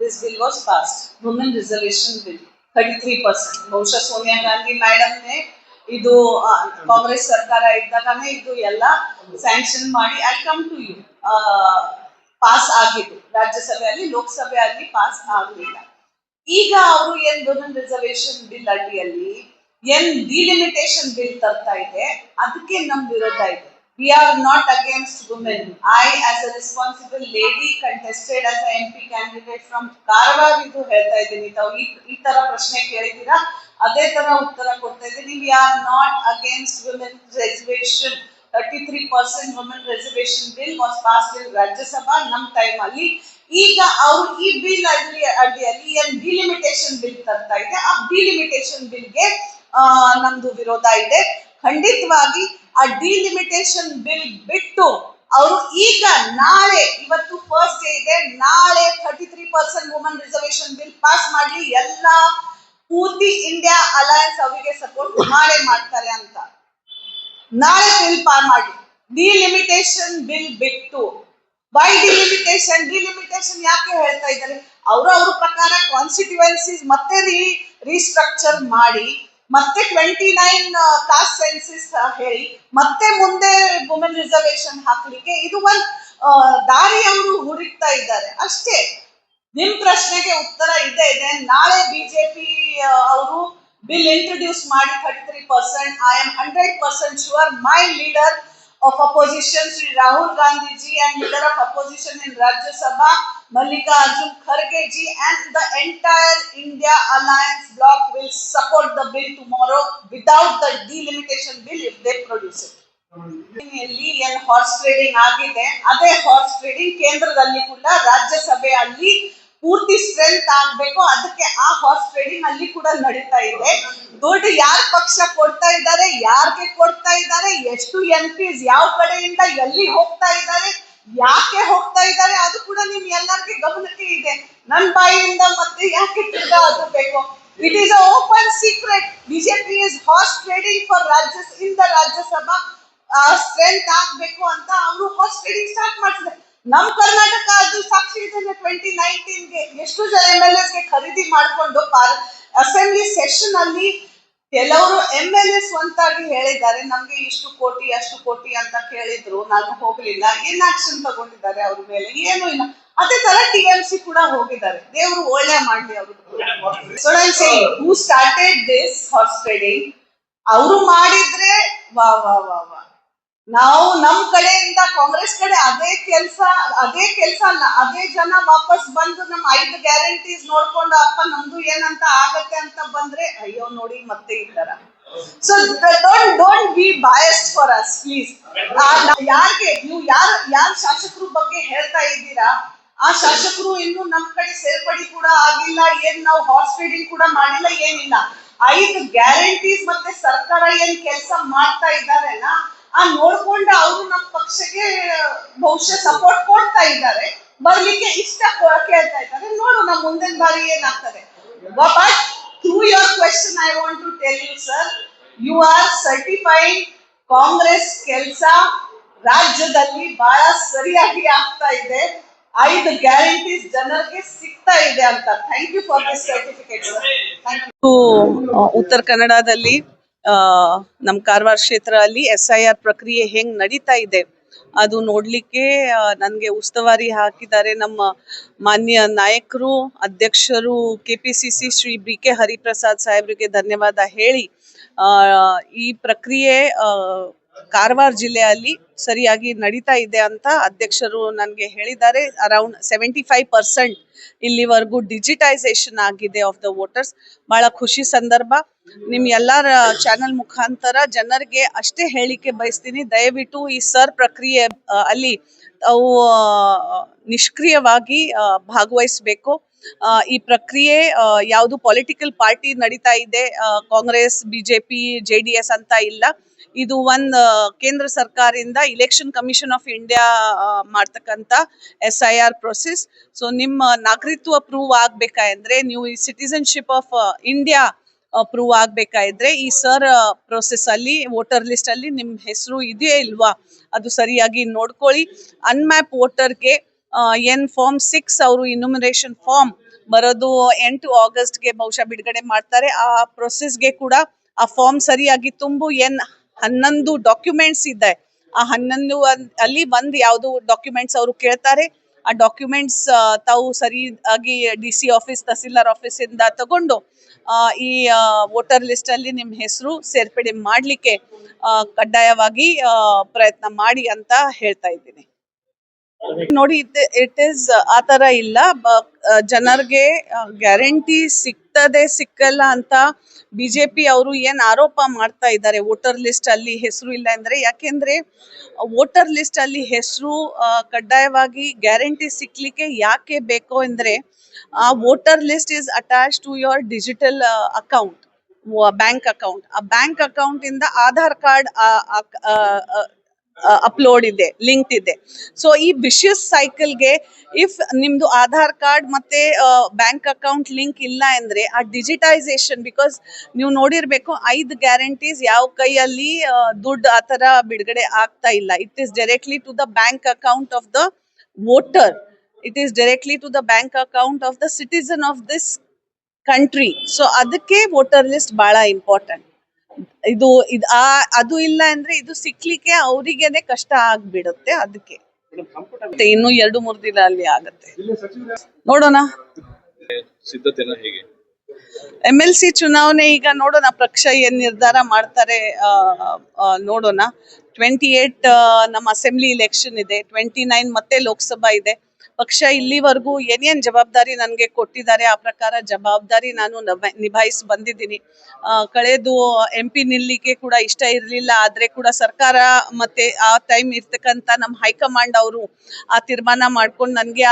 this bill was pass, women reservation bill 33%. ಬಹುಶಃ ಸೋನಿಯಾ ಗಾಂಧಿ ಮೇಡಮ್ನೇ ಇದು ಕಾಂಗ್ರೆಸ್ ಸರ್ಕಾರ ಇದ್ದಾಗನೇ ಇದು ಎಲ್ಲ ಸ್ಯಾಂಕ್ಷನ್ ಮಾಡಿ I come to you pass ಆಗಿದ್ದು ರಾಜ್ಯಸಭೆಯಲ್ಲಿ, ಲೋಕಸಭೆಯಲ್ಲಿ ಪಾಸ್ ಆಗಲಿಲ್ಲ. ಈಗ ಅವರು ಏನ್ ವುಮೆನ್ ರಿಸರ್ವೇಶನ್ ಬಿಲ್ ಅಡಿಯಲ್ಲಿ ಏನ್ ಡಿಲಿಮಿಟೇಷನ್ ಬಿಲ್ ತರ್ತಾ ಇದೆ, ಅದಕ್ಕೆ ನಮ್ ವಿರೋಧ ಇದೆ. We are not against women. I, as a responsible lady, contested as a MP candidate from Karwar. ಇದು ಹೇಳ್ತಾ ಇದ್ದೀನಿ. ತಾವು ಈ ತರ ಪ್ರಶ್ನೆ ಕೇಳಿದ್ದೀರಾ, ಅದೇ ತರ ಉತ್ತರ ಕೊಡ್ತಾ ಇದ್ದೀನಿ. We are not against women reservation. 33% women reservation bill was passed in Rajya Sabha ನಮ್ ಟೈಮ್ ಅಲ್ಲಿ. ಈಗ ಅವರು ಈ ಬಿಲ್ ಅಡಿಯಲ್ಲಿ ಏನ್ ಡಿಲಿಮಿಟೇಷನ್ ಬಿಲ್ ತರ್ತಾ ಇದೆ, ಆ ಡಿಲಿಮಿಟೇಷನ್ ಬಿಲ್ಗೆ ನಮ್ದು ವಿರೋಧ ಇದೆ. ಖಂಡಿತವಾಗಿ ಆ ಡಿಲಿಮಿಟೇಷನ್ ಬಿಲ್ ಬಿಟ್ಟು ಅವರು ಈಗ ನಾಳೆ, ಇವತ್ತು ಫಸ್ಟ್ ಡೇ ಇದೆ, ನಾಳೆ 33% ವುಮೆನ್ ರಿಸರ್ವೇಶನ್ ಬಿಲ್ ಪಾಸ್ ಮಾಡ್ಲಿ. ಎಲ್ಲ ಪೂರ್ತಿ ಇಂಡಿಯಾ ಅಲಯನ್ಸ್ ಅವರಿಗೆ ಸಪೋರ್ಟ್ ಮಾಡ್ತಾರೆ ಅಂತ. ನಾಳೆ ಬಿಲ್ ಪಾಸ್ ಮಾಡಿ, ಡಿಲಿಮಿಟೇಷನ್ ಬಿಲ್ ಬಿಟ್ಟು. ಬೈ ಡಿಲಿಮಿಟೇಷನ್ ಯಾಕೆ ಹೇಳ್ತಾ ಇದ್ದಾರೆ? ಅವ್ರ ಪ್ರಕಾರ ಕಾನ್ಸ್ಟಿಟ್ಯೂಯೆನ್ಸೀಸ್ ಮತ್ತೆ ರೀಸ್ಟ್ರಕ್ಚರ್ ಮಾಡಿ, ಮತ್ತೆ 29 ಕಾಸ್ಟ್ ಸೆನ್ಸಸ್ ಹೇಳಿ, ಮತ್ತೆ ಮುಂದೆ ವುಮೆನ್ ರಿಸರ್ವೇಶನ್ ಹಾಕ್ಲಿಕ್ಕೆ ಇದು ಒಂದು ದಾರಿ ಅವರು ಹುಡುಕ್ತಾ ಇದ್ದಾರೆ ಅಷ್ಟೇ. ನಿಮ್ ಪ್ರಶ್ನೆಗೆ ಉತ್ತರ ಇದೆ. ನಾಳೆ ಬಿಜೆಪಿ ಅವರು ಬಿಲ್ ಇಂಟ್ರೊಡ್ಯೂಸ್ ಮಾಡಿ 33%. I am 100% sure my leader of opposition Shri Rahul Gandhi ji and leader of opposition in Rajya Sabha Mallikarjun Kharge ji and the entire India Alliance bloc will support the bill tomorrow without the delimitation bill if they produce it. ಇಲ್ಲಿ ಏನ್ horse trading ಆಗಿದೆ, ಅದೇ horse trading ಕೇಂದ್ರದಲ್ಲಿ ಕೂಡ ರಾಜ್ಯಸಭೆಯಲ್ಲಿ ಪೂರ್ತಿ strength ಆಗ್ಬೇಕು. ಅದಕ್ಕೆ ಆ ಹಾರ್ಸ್ ಟ್ರೇಡಿಂಗ್ ಅಲ್ಲಿ ಕೂಡ ನಡೀತಾ ಇದೆ. ದುಡ್ಡು ಯಾರ ಪಕ್ಷ ಕೊಡ್ತಾ ಇದ್ದಾರೆ, ಯಾರಿಗೆ ಕೊಡ್ತಾ ಇದ್ದಾರೆ, ಎಷ್ಟು MPs ಯಾವ ಕಡೆಯಿಂದ ಎಲ್ಲಿ ಹೋಗ್ತಾ ಇದ್ದಾರೆ, ಯಾಕೆ ಹೋಗ್ತಾ ಇದ್ದಾರೆ, ಅದು ಕೂಡ ನಿಮ್ ಎಲ್ಲರಿಗೆ ಗಮನಕ್ಕೆ ಇದೆ. ನನ್ ಬಾಯಿಯಿಂದ ಮತ್ತೆ ಯಾಕೆ ಅದು ಬೇಕು? It is a open secret. BJP is horse trading for in the Rajya Sabha. Strength ಆಗ್ಬೇಕು ಅಂತ ಅವರು ಹಾರ್ಸ್ ಟ್ರೇಡಿಂಗ್ ಸ್ಟಾರ್ಟ್ ಮಾಡಿಸಿದ್ದಾರೆ. ನಮ್ ಕರ್ನಾಟಕ ಅದು ಸಾಕ್ಷಿ ಇದೆ. 2019ಗೆ ಎಷ್ಟು ಜನ MLAs ಗೆ ಖರೀದಿ ಮಾಡ್ಕೊಂಡು ಅಸೆಂಬ್ಲಿ ಸೆಷನ್ ಅಲ್ಲಿ ಕೆಲವರು MLAs ಸ್ವಂತಾಗಿ ಹೇಳಿದ್ದಾರೆ, ನಮ್ಗೆ ಇಷ್ಟು ಕೋಟಿ ಅಷ್ಟು ಕೋಟಿ ಅಂತ ಕೇಳಿದ್ರು, ನಾನು ಹೋಗ್ಲಿಲ್ಲ. ಏನ್ ಆಕ್ಷನ್ ತಗೊಂಡಿದ್ದಾರೆ ಅವ್ರ ಮೇಲೆ? ಏನು ಇಲ್ಲ. ಅದೇ ತರ TMC ಕೂಡ ಹೋಗಿದ್ದಾರೆ. ದೇವರು ಒಳ್ಳೆ ಮಾಡ್ಲಿ ಅವರು. So I'm saying, who started this horse trading? ಅವರು ಮಾಡಿದ್ರೆ ವಾ ವಾ ವಾ ವಾ. ನಾವು ನಮ್ ಕಡೆಯಿಂದ ಕಾಂಗ್ರೆಸ್ ಕಡೆ ಅದೇ ಕೆಲ್ಸ ಅಲ್ಲ, ಅದೇ ಜನ ವಾಪಸ್ ಬಂದು ನಮ್ 5 ಗ್ಯಾರಂಟೀಸ್ ನೋಡ್ಕೊಂಡು ಅಪ್ಪ ನಮ್ದು ಏನಂತ ಆಗತ್ತೆ ಅಂತ ಬಂದ್ರೆ ಅಯ್ಯೋ ನೋಡಿ ಮತ್ತೆ ಈ ತರ. So don't be biased for us please. ನೀವು ಯಾರ್ ಶಾಸಕರ ಬಗ್ಗೆ ಹೇಳ್ತಾ ಇದ್ದೀರಾ, ಆ ಶಾಸಕರು ಇನ್ನು ನಮ್ ಕಡೆ ಸೇರ್ಪಡೆ ಕೂಡ ಆಗಿಲ್ಲ, ಏನ್ ನಾವು ಹಾರ್ಸ್ ಟ್ರೇಡಿಂಗ್ ಕೂಡ ಮಾಡಿಲ್ಲ, ಏನಿಲ್ಲ. 5 ಗ್ಯಾರಂಟೀಸ್ ಮತ್ತೆ ಸರ್ಕಾರ ಏನ್ ಕೆಲಸ ಮಾಡ್ತಾ ಇದ್ದಾರೆನ ಆ ನೋಡ್ಕೊಂಡು ಅವರು ನಮ್ಮ ಪಕ್ಷಕ್ಕೆ ಬಹುಶಃ ಸಪೋರ್ಟ್ ಕೊಡ್ತಾ ಇದ್ದಾರೆ, ಬರ್ಲಿಕ್ಕೆ ಇಷ್ಟ ಕೇಳ್ತಾ ಇದ್ದಾರೆ. ನೋಡೋಣ ಮುಂದಿನ ಬಾರಿ ಏನಾಗ್ತದೆ. But through your question I want to tell you sir, you are certified. Congress ಕೆಲಸ ರಾಜ್ಯದಲ್ಲಿ ಬಹಳ ಸರಿಯಾಗಿ ಆಗ್ತಾ ಇದೆ, 5 ಗ್ಯಾರಂಟೀಸ್ ಜನರಿಗೆ ಸಿಗ್ತಾ ಇದೆ ಅಂತ. Thank you for this certificate sir. Thank you. ಉತ್ತರ ಕನ್ನಡದಲ್ಲಿ ನಮ್ಮ ಕಾರವಾರ ಕ್ಷೇತ್ರದಲ್ಲಿ SIR ಪ್ರಕ್ರಿಯೆ ಹೆಂಗ್ ನಡೀತಾ ಇದೆ ಅದು ನೋಡ್ಲಿಕ್ಕೆ ನನಗೆ ಉಸ್ತುವಾರಿ ಹಾಕಿದ್ದಾರೆ ನಮ್ಮ ಮಾನ್ಯ ನಾಯಕರು, ಅಧ್ಯಕ್ಷರು KPCC ಶ್ರೀ BK ಹರಿಪ್ರಸಾದ್ ಸಾಹೇಬ್ರಿಗೆ ಧನ್ಯವಾದ ಹೇಳಿ, ಈ ಪ್ರಕ್ರಿಯೆ ಕಾರವಾರ ಜಿಲ್ಲೆಯಲ್ಲಿ ಸರಿಯಾಗಿ ನಡೀತಾ ಇದೆ ಅಂತ ಅಧ್ಯಕ್ಷರು ನನಗೆ ಹೇಳಿದ್ದಾರೆ. ಅರೌಂಡ್ 75% ಇಲ್ಲಿವರೆಗೂ ಡಿಜಿಟೈಸೇಷನ್ ಆಗಿದೆ ಆಫ್ ದ ವೋಟರ್ಸ್. ಬಹಳ ಖುಷಿ ಸಂದರ್ಭ. ನಿಮ್ ಎಲ್ಲರ ಚಾನೆಲ್ ಮುಖಾಂತರ ಜನರಿಗೆ ಅಷ್ಟೇ ಹೇಳಿಕೆ ಬಯಸ್ತೀನಿ, ದಯವಿಟ್ಟು ಈ ಸರ್ ಪ್ರಕ್ರಿಯೆ ಅಲ್ಲಿ ಅವು ನಿಷ್ಕ್ರಿಯವಾಗಿ ಭಾಗವಹಿಸಬೇಕು. ಈ ಪ್ರಕ್ರಿಯೆ ಯಾವುದು ಪೊಲಿಟಿಕಲ್ ಪಾರ್ಟಿ ನಡೀತಾ ಇದೆ, ಕಾಂಗ್ರೆಸ್ BJP JDS ಅಂತ ಇಲ್ಲ. ಇದು ಒಂದು ಕೇಂದ್ರ ಸರ್ಕಾರದಿಂದ ಇಲೆಕ್ಷನ್ ಕಮಿಷನ್ ಆಫ್ ಇಂಡಿಯಾ ಮಾಡ್ತಕ್ಕಂಥ SIR ಪ್ರೊಸೆಸ್. ಸೊ ನಿಮ್ಮ ನಾಗರಿಕತ್ವ ಪ್ರೂವ್ ಆಗ್ಬೇಕಾದ್ರೆ, ನೀವು ಈ ಸಿಟಿಸನ್ಶಿಪ್ ಆಫ್ ಇಂಡಿಯಾ ಪ್ರೂವ್ ಆಗ್ಬೇಕಾದ್ರೆ ಈ ಸರ್ ಪ್ರೊಸೆಸ್ ಅಲ್ಲಿ ವೋಟರ್ ಲಿಸ್ಟ್ ಅಲ್ಲಿ ನಿಮ್ ಹೆಸರು ಇದೆಯೇ ಇಲ್ವಾ ಅದು ಸರಿಯಾಗಿ ನೋಡ್ಕೊಳ್ಳಿ. ಅನ್ಮ್ಯಾಪ್ ವೋಟರ್ಗೆ ಏನ್ ಫಾರ್ಮ್ 6 ಅವರು ಇನ್ಯುಮರೇಷನ್ ಫಾರ್ಮ್ ಬರೋದು 8 ಆಗಸ್ಟ್ಗೆ ಬಹುಶಃ ಬಿಡುಗಡೆ ಮಾಡ್ತಾರೆ. ಆ ಪ್ರೊಸೆಸ್ಗೆ ಕೂಡ ಆ ಫಾರ್ಮ್ ಸರಿಯಾಗಿ ತುಂಬು. 11 ಡಾಕ್ಯುಮೆಂಟ್ಸ್ ಇದೆ, ಆ 11 ಅಲ್ಲಿ ಒಂದು ಯಾವ್ದು ಡಾಕ್ಯುಮೆಂಟ್ಸ್ ಅವರು ಕೇಳ್ತಾರೆ, ಆ ಡಾಕ್ಯುಮೆಂಟ್ಸ್ ತಾವು ಸರಿಯಾಗಿ DC ಆಫೀಸ್, ತಹಸೀಲ್ದಾರ್ ಆಫೀಸ್ ಇಂದ ತಗೊಂಡು ಈ ವೋಟರ್ ಲಿಸ್ಟ್ ಅಲ್ಲಿ ನಿಮ್ ಹೆಸರು ಸೇರ್ಪಡೆ ಮಾಡ್ಲಿಕ್ಕೆ ಕಡ್ಡಾಯವಾಗಿ ಪ್ರಯತ್ನ ಮಾಡಿ ಅಂತ ಹೇಳ್ತಾ ಇದ್ದೀನಿ. ನೋಡಿ, ಇಟ್ ಇಸ್ ಆ ತರ ಇಲ್ಲ. ಜನರಿಗೆ ಗ್ಯಾರಂಟಿ ಸಿಕ್ಕಲ್ಲ ಅಂತ BJP ಅವರು ಏನ್ ಆರೋಪ ಮಾಡ್ತಾ ಇದ್ದಾರೆ ವೋಟರ್ ಲಿಸ್ಟ್ ಅಲ್ಲಿ ಹೆಸರು ಇಲ್ಲ ಅಂದ್ರೆ. ಯಾಕೆಂದ್ರೆ ವೋಟರ್ ಲಿಸ್ಟ್ ಅಲ್ಲಿ ಹೆಸರು ಕಡ್ಡಾಯವಾಗಿ ಗ್ಯಾರಂಟಿ ಸಿಕ್ಲಿಕ್ಕೆ ಯಾಕೆ ಬೇಕು ಅಂದ್ರೆ, ಆ voter list is attach to your digital account, bank account. ಆ ಬ್ಯಾಂಕ್ ಅಕೌಂಟ್ ಇಂದ ಆಧಾರ್ ಕಾರ್ಡ್ ಅಪ್ಲೋಡ್ ಇದೆ, ಲಿಂಕ್ ಇದೆ. ಸೊ ಈ ವಿಶಿಯಸ್ ಸೈಕಲ್ಗೆ ಇಫ್ ನಿಮ್ದು ಆಧಾರ್ ಕಾರ್ಡ್ ಮತ್ತೆ ಬ್ಯಾಂಕ್ ಅಕೌಂಟ್ ಲಿಂಕ್ ಇಲ್ಲ ಅಂದ್ರೆ ಆ ಡಿಜಿಟೈಸೇಷನ್, ಬಿಕಾಸ್ ನೀವು ನೋಡಿರ್ಬೇಕು 5 ಗ್ಯಾರಂಟೀಸ್ ಯಾವ ಕೈಯಲ್ಲಿ ದುಡ್ಡು ಆತರ ಬಿಡುಗಡೆ ಆಗ್ತಾ ಇಲ್ಲ. It is directly to the bank account of the voter, it is directly to the bank account of the citizen of this country. So ಅದಕ್ಕೆ ವೋಟರ್ ಲಿಸ್ಟ್ ಬಹಳ ಇಂಪಾರ್ಟೆಂಟ್. ಅದು ಇಲ್ಲ ಅಂದ್ರೆ ಇದು ಸಿಕ್ಲಿಕ್ಕೆ ಅವರಿಗೇನೆ ಕಷ್ಟ ಆಗ್ಬಿಡುತ್ತೆ. ಅದಕ್ಕೆ ಇನ್ನು 2-3 ದಿನ ಅಲ್ಲಿ ಆಗತ್ತೆ, ನೋಡೋಣ. MLC ಚುನಾವಣೆ ಈಗ ನೋಡೋಣ, ಪಕ್ಷ ಏನ್ ನಿರ್ಧಾರ ಮಾಡ್ತಾರೆ ನೋಡೋಣ. 28 ನಮ್ಮ ಅಸೆಂಬ್ಲಿ ಇಲೆಕ್ಷನ್ ಇದೆ, 29 ಮತ್ತೆ ಲೋಕಸಭಾ ಇದೆ. ಪಕ್ಷ ಇಲ್ಲಿವರೆಗೂ ಏನೇನ್ ಜವಾಬ್ದಾರಿ ನನಗೆ ಕೊಟ್ಟಿದ್ದಾರೆ ಆ ಪ್ರಕಾರ ಜವಾಬ್ದಾರಿ ನಾನು ನಿಭಾಯಿಸಿ ಬಂದಿದ್ದೀನಿ. ಕಳೆದು MP ನಿಲ್ಲಿಕ್ಕೆ ಕೂಡ ಇಷ್ಟ ಇರಲಿಲ್ಲ, ಆದ್ರೆ ಕೂಡ ಸರ್ಕಾರ ಮತ್ತೆ ಆ ಟೈಮ್ ಇರ್ತಕ್ಕಂಥ ನಮ್ಮ ಹೈಕಮಾಂಡ್ ಅವರು ಆ ತೀರ್ಮಾನ ಮಾಡ್ಕೊಂಡು ನನಗೆ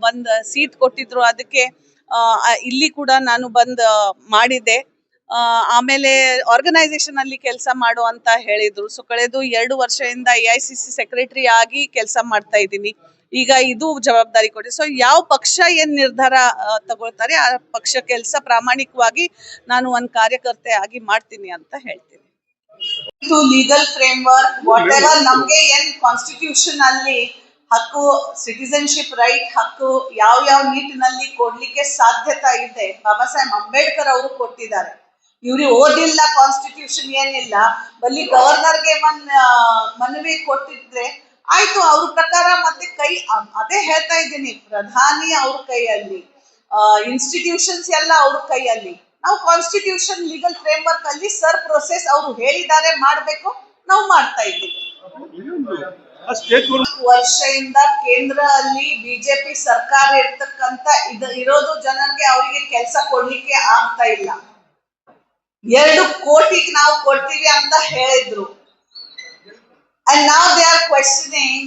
ಒಂದು ಸೀಟ್ ಕೊಟ್ಟಿದ್ರು. ಅದಕ್ಕೆ ಇಲ್ಲಿ ಕೂಡ ನಾನು ಬಂದ್ ಮಾಡಿದ್ದೆ. ಆಮೇಲೆ ಆರ್ಗನೈಸೇಷನ್ ಅಲ್ಲಿ ಕೆಲಸ ಮಾಡು ಅಂತ ಹೇಳಿದ್ರು. ಸೊ ಕಳೆದು 2 ವರ್ಷದಿಂದ AICC ಸೆಕ್ರೆಟರಿ ಆಗಿ ಕೆಲಸ ಮಾಡ್ತಾ ಇದ್ದೀನಿ. ಈಗ ಇದು ಜವಾಬ್ದಾರಿ ಕೊಡಿ. ಸೊ ಯಾವ ಪಕ್ಷ ಏನ್ ನಿರ್ಧಾರ ತಗೊಳ್ತಾರೆ ಆ ಪಕ್ಷ ಕೆಲಸ ಪ್ರಾಮಾಣಿಕವಾಗಿ ನಾನು ಒಂದು ಕಾರ್ಯಕರ್ತೆ ಆಗಿ ಮಾಡ್ತೀನಿ ಅಂತ ಹೇಳ್ತೀನಿ. ಲೀಗಲ್ ಫ್ರೇಮ್ವರ್ಕ್ ವಾಟ್ ಎವರ್ ನಮ್ಗೆ ಏನ್ ಕಾನ್ಸ್ಟಿಟ್ಯೂಷನ್ ಅಲ್ಲಿ ಹಕ್ಕು, ಸಿಟಿಸನ್ಶಿಪ್ ರೈಟ್ ಹಕ್ಕು ಯಾವ ನಿಟ್ಟಿನಲ್ಲಿ ಕೊಡ್ಲಿಕ್ಕೆ ಸಾಧ್ಯತೆ ಇದೆ, ಬಾಬಾ ಸಾಹೇಬ್ ಅಂಬೇಡ್ಕರ್ ಅವರು ಕೊಟ್ಟಿದ್ದಾರೆ. ಇವ್ರಿಗೆ ಓದಿಲ್ಲ, ಕಾನ್ಸ್ಟಿಟ್ಯೂಷನ್ ಏನಿಲ್ಲ, ಬಲ್ಲಿ ಗವರ್ನರ್ಗೆ ಮನವಿ ಕೊಟ್ಟಿದ್ರೆ ಆಯ್ತು, ಅವ್ರ ಪ್ರಕಾರ ಮತ್ತೆ ಅದೇ ಹೇಳ್ತಾ ಇದ್ದೀನಿ, ಪ್ರಧಾನಿ ಅವ್ರ ಕೈಯಲ್ಲಿ, ಇನ್ಸ್ಟಿಟ್ಯೂಷನ್ಸ್ ಎಲ್ಲ ಅವ್ರ ಕೈಯಲ್ಲಿ. ನಾವು ಕಾನ್ಸ್ಟಿಟ್ಯೂಷನ್ ಲೀಗಲ್ ಫ್ರೇಮ್ ವರ್ಕ್ ಅಲ್ಲಿ ಸರ್ ಪ್ರೊಸೆಸ್ ಅವರು ಹೇಳಿದ್ದಾರೆ ಮಾಡಬೇಕು, ನಾವು ಮಾಡ್ತಾ ಇದ್ದೀವಿ. ವರ್ಷದಿಂದ ಕೇಂದ್ರ ಅಲ್ಲಿ ಬಿಜೆಪಿ ಸರ್ಕಾರ ಇರ್ತಕ್ಕಂತ ಇರೋದು ಜನರಿಗೆ ಅವರಿಗೆ ಕೆಲಸ ಕೊಡ್ಲಿಕ್ಕೆ ಆಗ್ತಾ ಇಲ್ಲ. 2 ಕೋಟಿಗೆ ನಾವು ಕೊಡ್ತೀವಿ ಅಂತ ಹೇಳಿದ್ರು. And now they are questioning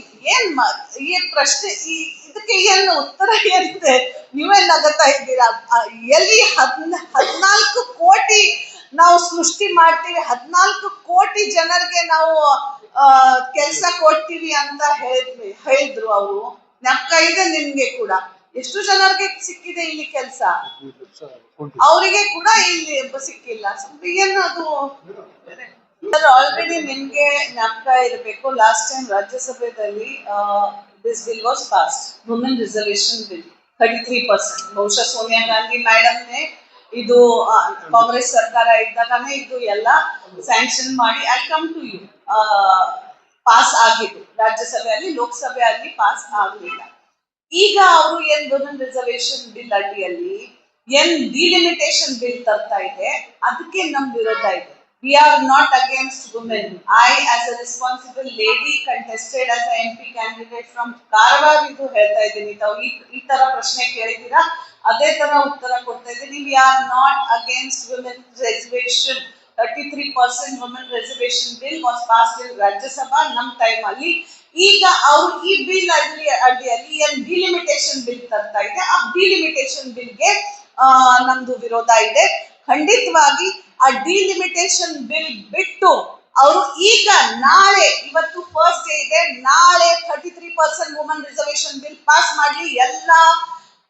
ಈ ಪ್ರಶ್ನೆ ಇದಕ್ಕೆ ಏನು ಉತ್ತರ ಏನಿದೆ? ನೀವೇ ನಗತಾ ಇದ್ದೀರಾ. ಎಲ್ಲಿ 14 ಕೋಟಿ ನಾವು ಸೃಷ್ಟಿ ಮಾಡ್ತೀವಿ, 14 ಕೋಟಿ ಜನರಿಗೆ ನಾವು ಕೆಲಸ ಕೊಡ್ತೀವಿ ಅಂತ ಹೇಳಿದ್ರು ಅವರು. ಜ್ಞಾಪಕ ಇದೆ ನಿಮ್ಗೆ ಕೂಡ. ಎಷ್ಟು ಜನರಿಗೆ ಸಿಕ್ಕಿದೆ ಇಲ್ಲಿ ಕೆಲಸ? ಅವರಿಗೆ ಕೂಡ ಇಲ್ಲಿ ಸಿಕ್ಕಿಲ್ಲ. ಏನು ಅದು ಆಲ್ರೆಡಿ ನಿಮ್ಗೆ ಜ್ಞಾಪಕ ಇರಬೇಕು, ಲಾಸ್ಟ್ ಟೈಮ್ ರಾಜ್ಯಸಭೆಯಲ್ಲಿ this bill was pass, women reservation bill 33%. ಬಹುಶಃ ಸೋನಿಯಾ ಗಾಂಧಿ ಮೇಡಮ್ನೇ ಇದು ಕಾಂಗ್ರೆಸ್ ಸರ್ಕಾರ ಇದ್ದಾಗನೇ ಇದು ಎಲ್ಲ ಸ್ಯಾಂಕ್ಷನ್ ಮಾಡಿ I come to you pass ಆಗಿದ್ದು ರಾಜ್ಯಸಭೆಯಲ್ಲಿ, ಲೋಕಸಭೆಯಲ್ಲಿ ಪಾಸ್ ಆಗಲಿಲ್ಲ. ಈಗ ಅವರು ಏನ್ ವುಮೆನ್ ರಿಸರ್ವೇಶನ್ ಬಿಲ್ ಅಡಿಯಲ್ಲಿ ಏನ್ ಡಿಲಿಮಿಟೇಷನ್ ಬಿಲ್ ತರ್ತಾ ಇದೆ, ಅದಕ್ಕೆ ನಮ್ ವಿರೋಧ ಇದೆ. We are not against women. I, as a responsible lady, contested as a MP candidate from Karwar, ಇದು ಹೇಳ್ತಾ ಇದ್ದೀನಿ. ತಾವು ಈ ತರ ಪ್ರಶ್ನೆ ಕೇಳಿದ್ದೀರಾ, ಅದೇ ತರ ಉತ್ತರ ಕೊಡ್ತಾ ಇದ್ದೀನಿ. We are not against women reservation. 33% women reservation bill was passed in Rajya Sabha ನಮ್ಮ ಟೈಮ್ ಅಲ್ಲಿ. ಈಗ ಅವರು ಈ ಬಿಲ್ ಅಡಿಯಲ್ಲಿ ಏನ್ ಡಿಲಿಮಿಟೇಷನ್ ಬಿಲ್ ತರ್ತಾ ಇದೆ, ಆ ಡಿಲಿಮಿಟೇಷನ್ ಬಿಲ್ಗೆ ನಮ್ದು ವಿರೋಧ ಇದೆ. ಖಂಡಿತವಾಗಿ ಆ ಡಿಲಿಮಿಟೇಷನ್ ಬಿಲ್ ಬಿಟ್ಟು ಅವರು ಈಗ ನಾಳೆ, ಇವತ್ತು ಫಸ್ಟ್ ಡೇ ಇದೆ, ನಾಳೆ 33% ವುಮೆನ್ ರಿಸರ್ವೇಶನ್ ಬಿಲ್ ಪಾಸ್ ಮಾಡ್ಲಿ. ಎಲ್ಲ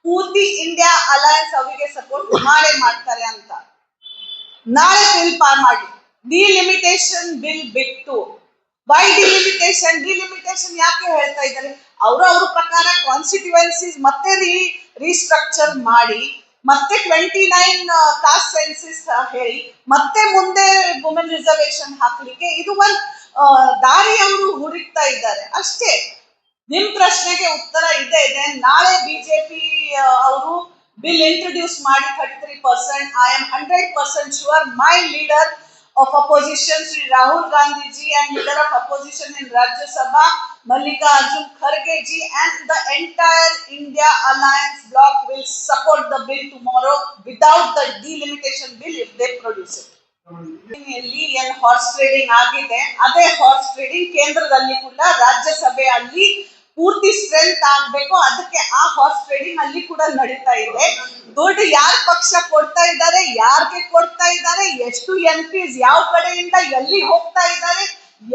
ಪೂರ್ತಿ ಇಂಡಿಯಾ ಅಲಯನ್ಸ್ ಅವರಿಗೆ ಸಪೋರ್ಟ್ ಮಾಡ್ತಾರೆ ಅಂತ. ನಾಳೆ ಬಿಲ್ ಪಾಸ್ ಮಾಡಿ, ಡಿಲಿಮಿಟೇಷನ್ ಬಿಲ್ ಬಿಟ್ಟು. ವೈ ಡಿಲಿಮಿಟೇಷನ್ ಯಾಕೆ ಹೇಳ್ತಾ ಇದ್ದಾರೆ? ಅವ್ರ ಪ್ರಕಾರ ಕಾನ್ಸ್ಟಿಟ್ಯೂಯೆನ್ಸೀಸ್ ಮತ್ತೆ ರೀಸ್ಟ್ರಕ್ಚರ್ ಮಾಡಿ, ಮತ್ತೆ 29 ಕಾಸ್ಟ್ ಸೆನ್ಸಸ್ ಹೇಳಿ, ಮತ್ತೆ ಮುಂದೆ ವುಮೆನ್ ರಿಸರ್ವೇಶನ್ ಹಾಕ್ಲಿಕ್ಕೆ ಇದು ಒಂದು ದಾರಿ ಅವರು ಹುಡುಕ್ತಾ ಇದ್ದಾರೆ ಅಷ್ಟೇ. ನಿಮ್ ಪ್ರಶ್ನೆಗೆ ಉತ್ತರ ಇದೆ. ನಾಳೆ ಬಿಜೆಪಿ ಅವರು ಬಿಲ್ ಇಂಟ್ರೊಡ್ಯೂಸ್ ಮಾಡಿ 33%. I am 100% sure my leader of opposition Shri Rahul Gandhi ji and leader of opposition in Rajya Sabha Mallikarjun Kharge ji and the entire India Alliance bloc will support the bill tomorrow without the delimitation bill if they produce it. ಇಲ್ಲಿ ಏನ್ horse trading ಆಗಿದೆ, ಅದೇ horse trading ಕೇಂದ್ರದಲ್ಲಿ ಕೂಡ ರಾಜ್ಯಸಭೆಯಲ್ಲಿ ಪೂರ್ತಿ strength ಆಗ್ಬೇಕು. ಅದಕ್ಕೆ ಆ ಹಾರ್ಸ್ ಟ್ರೇಡಿಂಗ್ ಅಲ್ಲಿ ಕೂಡ ನಡೀತಾ ಇದೆ. ದುಡ್ಡು ಯಾರ ಪಕ್ಷ ಕೊಡ್ತಾ ಇದ್ದಾರೆ, ಯಾರಿಗೆ ಕೊಡ್ತಾ ಇದ್ದಾರೆ, ಎಷ್ಟು MPs ಯಾವ ಕಡೆಯಿಂದ ಎಲ್ಲಿ ಹೋಗ್ತಾ ಇದ್ದಾರೆ,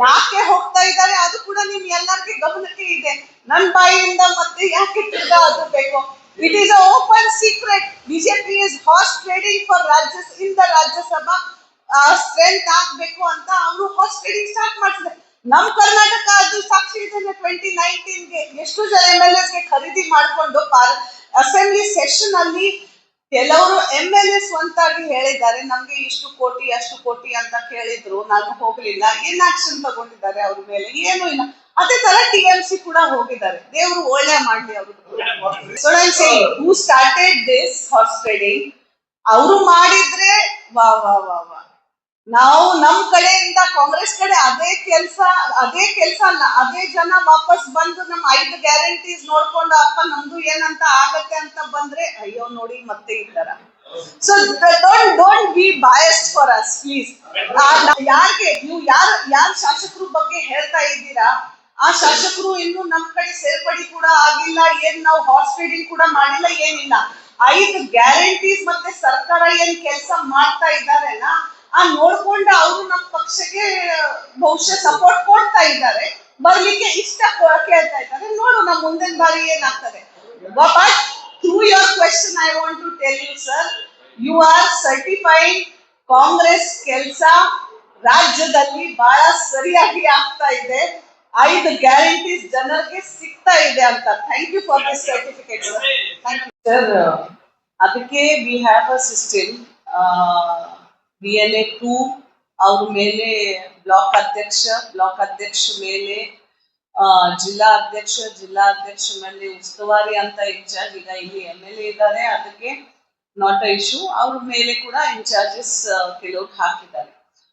ಯಾಕೆ ಹೋಗ್ತಾ ಇದ್ದಾರೆ, ಅದು ಕೂಡ ನಿಮ್ ಎಲ್ಲರಿಗೆ ಗಮನಕ್ಕೆ ಇದೆ. ನನ್ ಬಾಯಿಯಿಂದ ಮತ್ತೆ ಯಾಕೆ ಅದು ಬೇಕು? It is a open secret. BJP is horse trading for in the Rajya Sabha. Strength ಆಗ್ಬೇಕು ಅಂತ ಅವರು ಹಾರ್ಸ್ ಟ್ರೇಡಿಂಗ್ ಸ್ಟಾರ್ಟ್ ಮಾಡಿಸಿದ್ದಾರೆ. ನಮ್ ಕರ್ನಾಟಕ ಅದು ಸಾಕ್ಷಿ ಇದೆ. 2019ಗೆ ಎಷ್ಟು ಜನ MLAs ಗೆ ಖರೀದಿ ಮಾಡ್ಕೊಂಡು ಅಸೆಂಬ್ಲಿ ಸೆಷನ್ ಅಲ್ಲಿ ಕೆಲವರು MLAs ಸ್ವಂತಾಗಿ ಹೇಳಿದ್ದಾರೆ, ನಮ್ಗೆ ಇಷ್ಟು ಕೋಟಿ ಅಷ್ಟು ಕೋಟಿ ಅಂತ ಕೇಳಿದ್ರು, ನಾನು ಹೋಗ್ಲಿಲ್ಲ. ಏನ್ ಆಕ್ಷನ್ ತಗೊಂಡಿದ್ದಾರೆ ಅವ್ರ ಮೇಲೆ? ಏನು ಇಲ್ಲ. ಅದೇ ತರ TMC ಕೂಡ ಹೋಗಿದ್ದಾರೆ. ದೇವರು ಒಳ್ಳೆ ಮಾಡ್ಲಿ ಅವರು. So I say who started this horse trading? ಅವರು ಮಾಡಿದ್ರೆ ವಾ ವಾ ವಾ ವಾ. ನಾವು ನಮ್ ಕಡೆಯಿಂದ ಕಾಂಗ್ರೆಸ್ ಕಡೆ ಅದೇ ಕೆಲಸ ಅಲ್ಲ, ಅದೇ ಜನ ವಾಪಸ್ ಬಂದು ನಮ್ 5 ಗ್ಯಾರಂಟೀಸ್ ನೋಡ್ಕೊಂಡು ಅಪ್ಪ ನಮ್ದು ಏನಂತ ಆಗತ್ತೆ ಅಂತ ಬಂದ್ರೆ ಅಯ್ಯೋ ನೋಡಿ ಮತ್ತೆ ಈ ತರ. So don't be biased for us please. ಯಾರಿಗೆ ನೀವು ಯಾರ ಶಾಸಕರು ಬಗ್ಗೆ ಹೇಳ್ತಾ ಇದ್ದೀರಾ, ಆ ಶಾಸಕರು ಇನ್ನು ನಮ್ ಕಡೆ ಸೇರ್ಪಡಿ ಕೂಡ ಆಗಿಲ್ಲ. ಏನ್ ನಾವು ಹಾರ್ಸ್ ಟ್ರೇಡಿಂಗ್ ಕೂಡ ಮಾಡಿಲ್ಲ, ಏನಿಲ್ಲ. 5 ಗ್ಯಾರಂಟೀಸ್ ಮತ್ತೆ ಸರ್ಕಾರ ಏನ್ ಕೆಲಸ ಮಾಡ್ತಾ ಇದ್ದಾರೆಲ್ಲ ನೋಡ್ಕೊಂಡು ಅವರು ನಮ್ಮ ಪಕ್ಷಕ್ಕೆ ಬಹುಶಃ ಸಪೋರ್ಟ್ ಕೊಡ್ತಾ ಇದ್ದಾರೆ, ಬರ್ಲಿಕ್ಕೆ ಇಷ್ಟ ಕೇಳ್ತಾ ಇದ್ದಾರೆ. ನೋಡೋಣ ಮುಂದಿನ ಬಾರಿ ಏನಾಗ್ತದೆ. But through your question I want to tell you sir, you are certified. Congress ಕೆಲಸ ರಾಜ್ಯದಲ್ಲಿ ಬಹಳ ಸರಿಯಾಗಿ ಆಗ್ತಾ ಇದೆ. 5 ಗ್ಯಾರಂಟೀಸ್ ಜನರಿಗೆ ಸಿಗ್ತಾ ಇದೆ ಅಂತ. Thank you for this certificate sir. Thank you sir. ಅದಕ್ಕೆ we have a system. BLA 2 ಅವ್ರ ಮೇಲೆ ಬ್ಲಾಕ್ ಅಧ್ಯಕ್ಷ ಮೇಲೆ ಜಿಲ್ಲಾ ಅಧ್ಯಕ್ಷ ಮೇಲೆ ಉಸ್ತುವಾರಿ ಅಂತ ಇನ್ಚಾರ್ಜ್. ಈಗ ಇಲ್ಲಿ MLA ಇದ್ದಾರೆ, ಅದಕ್ಕೆ ನಾಟ್ ಅ ಇಶ್ಯೂ. ಅವ್ರ ಮೇಲೆ ಕೂಡ ಇನ್ಚಾರ್ಜಸ್ ಕೆಲವ್ರು ಹಾಕಿದ್ದಾರೆ.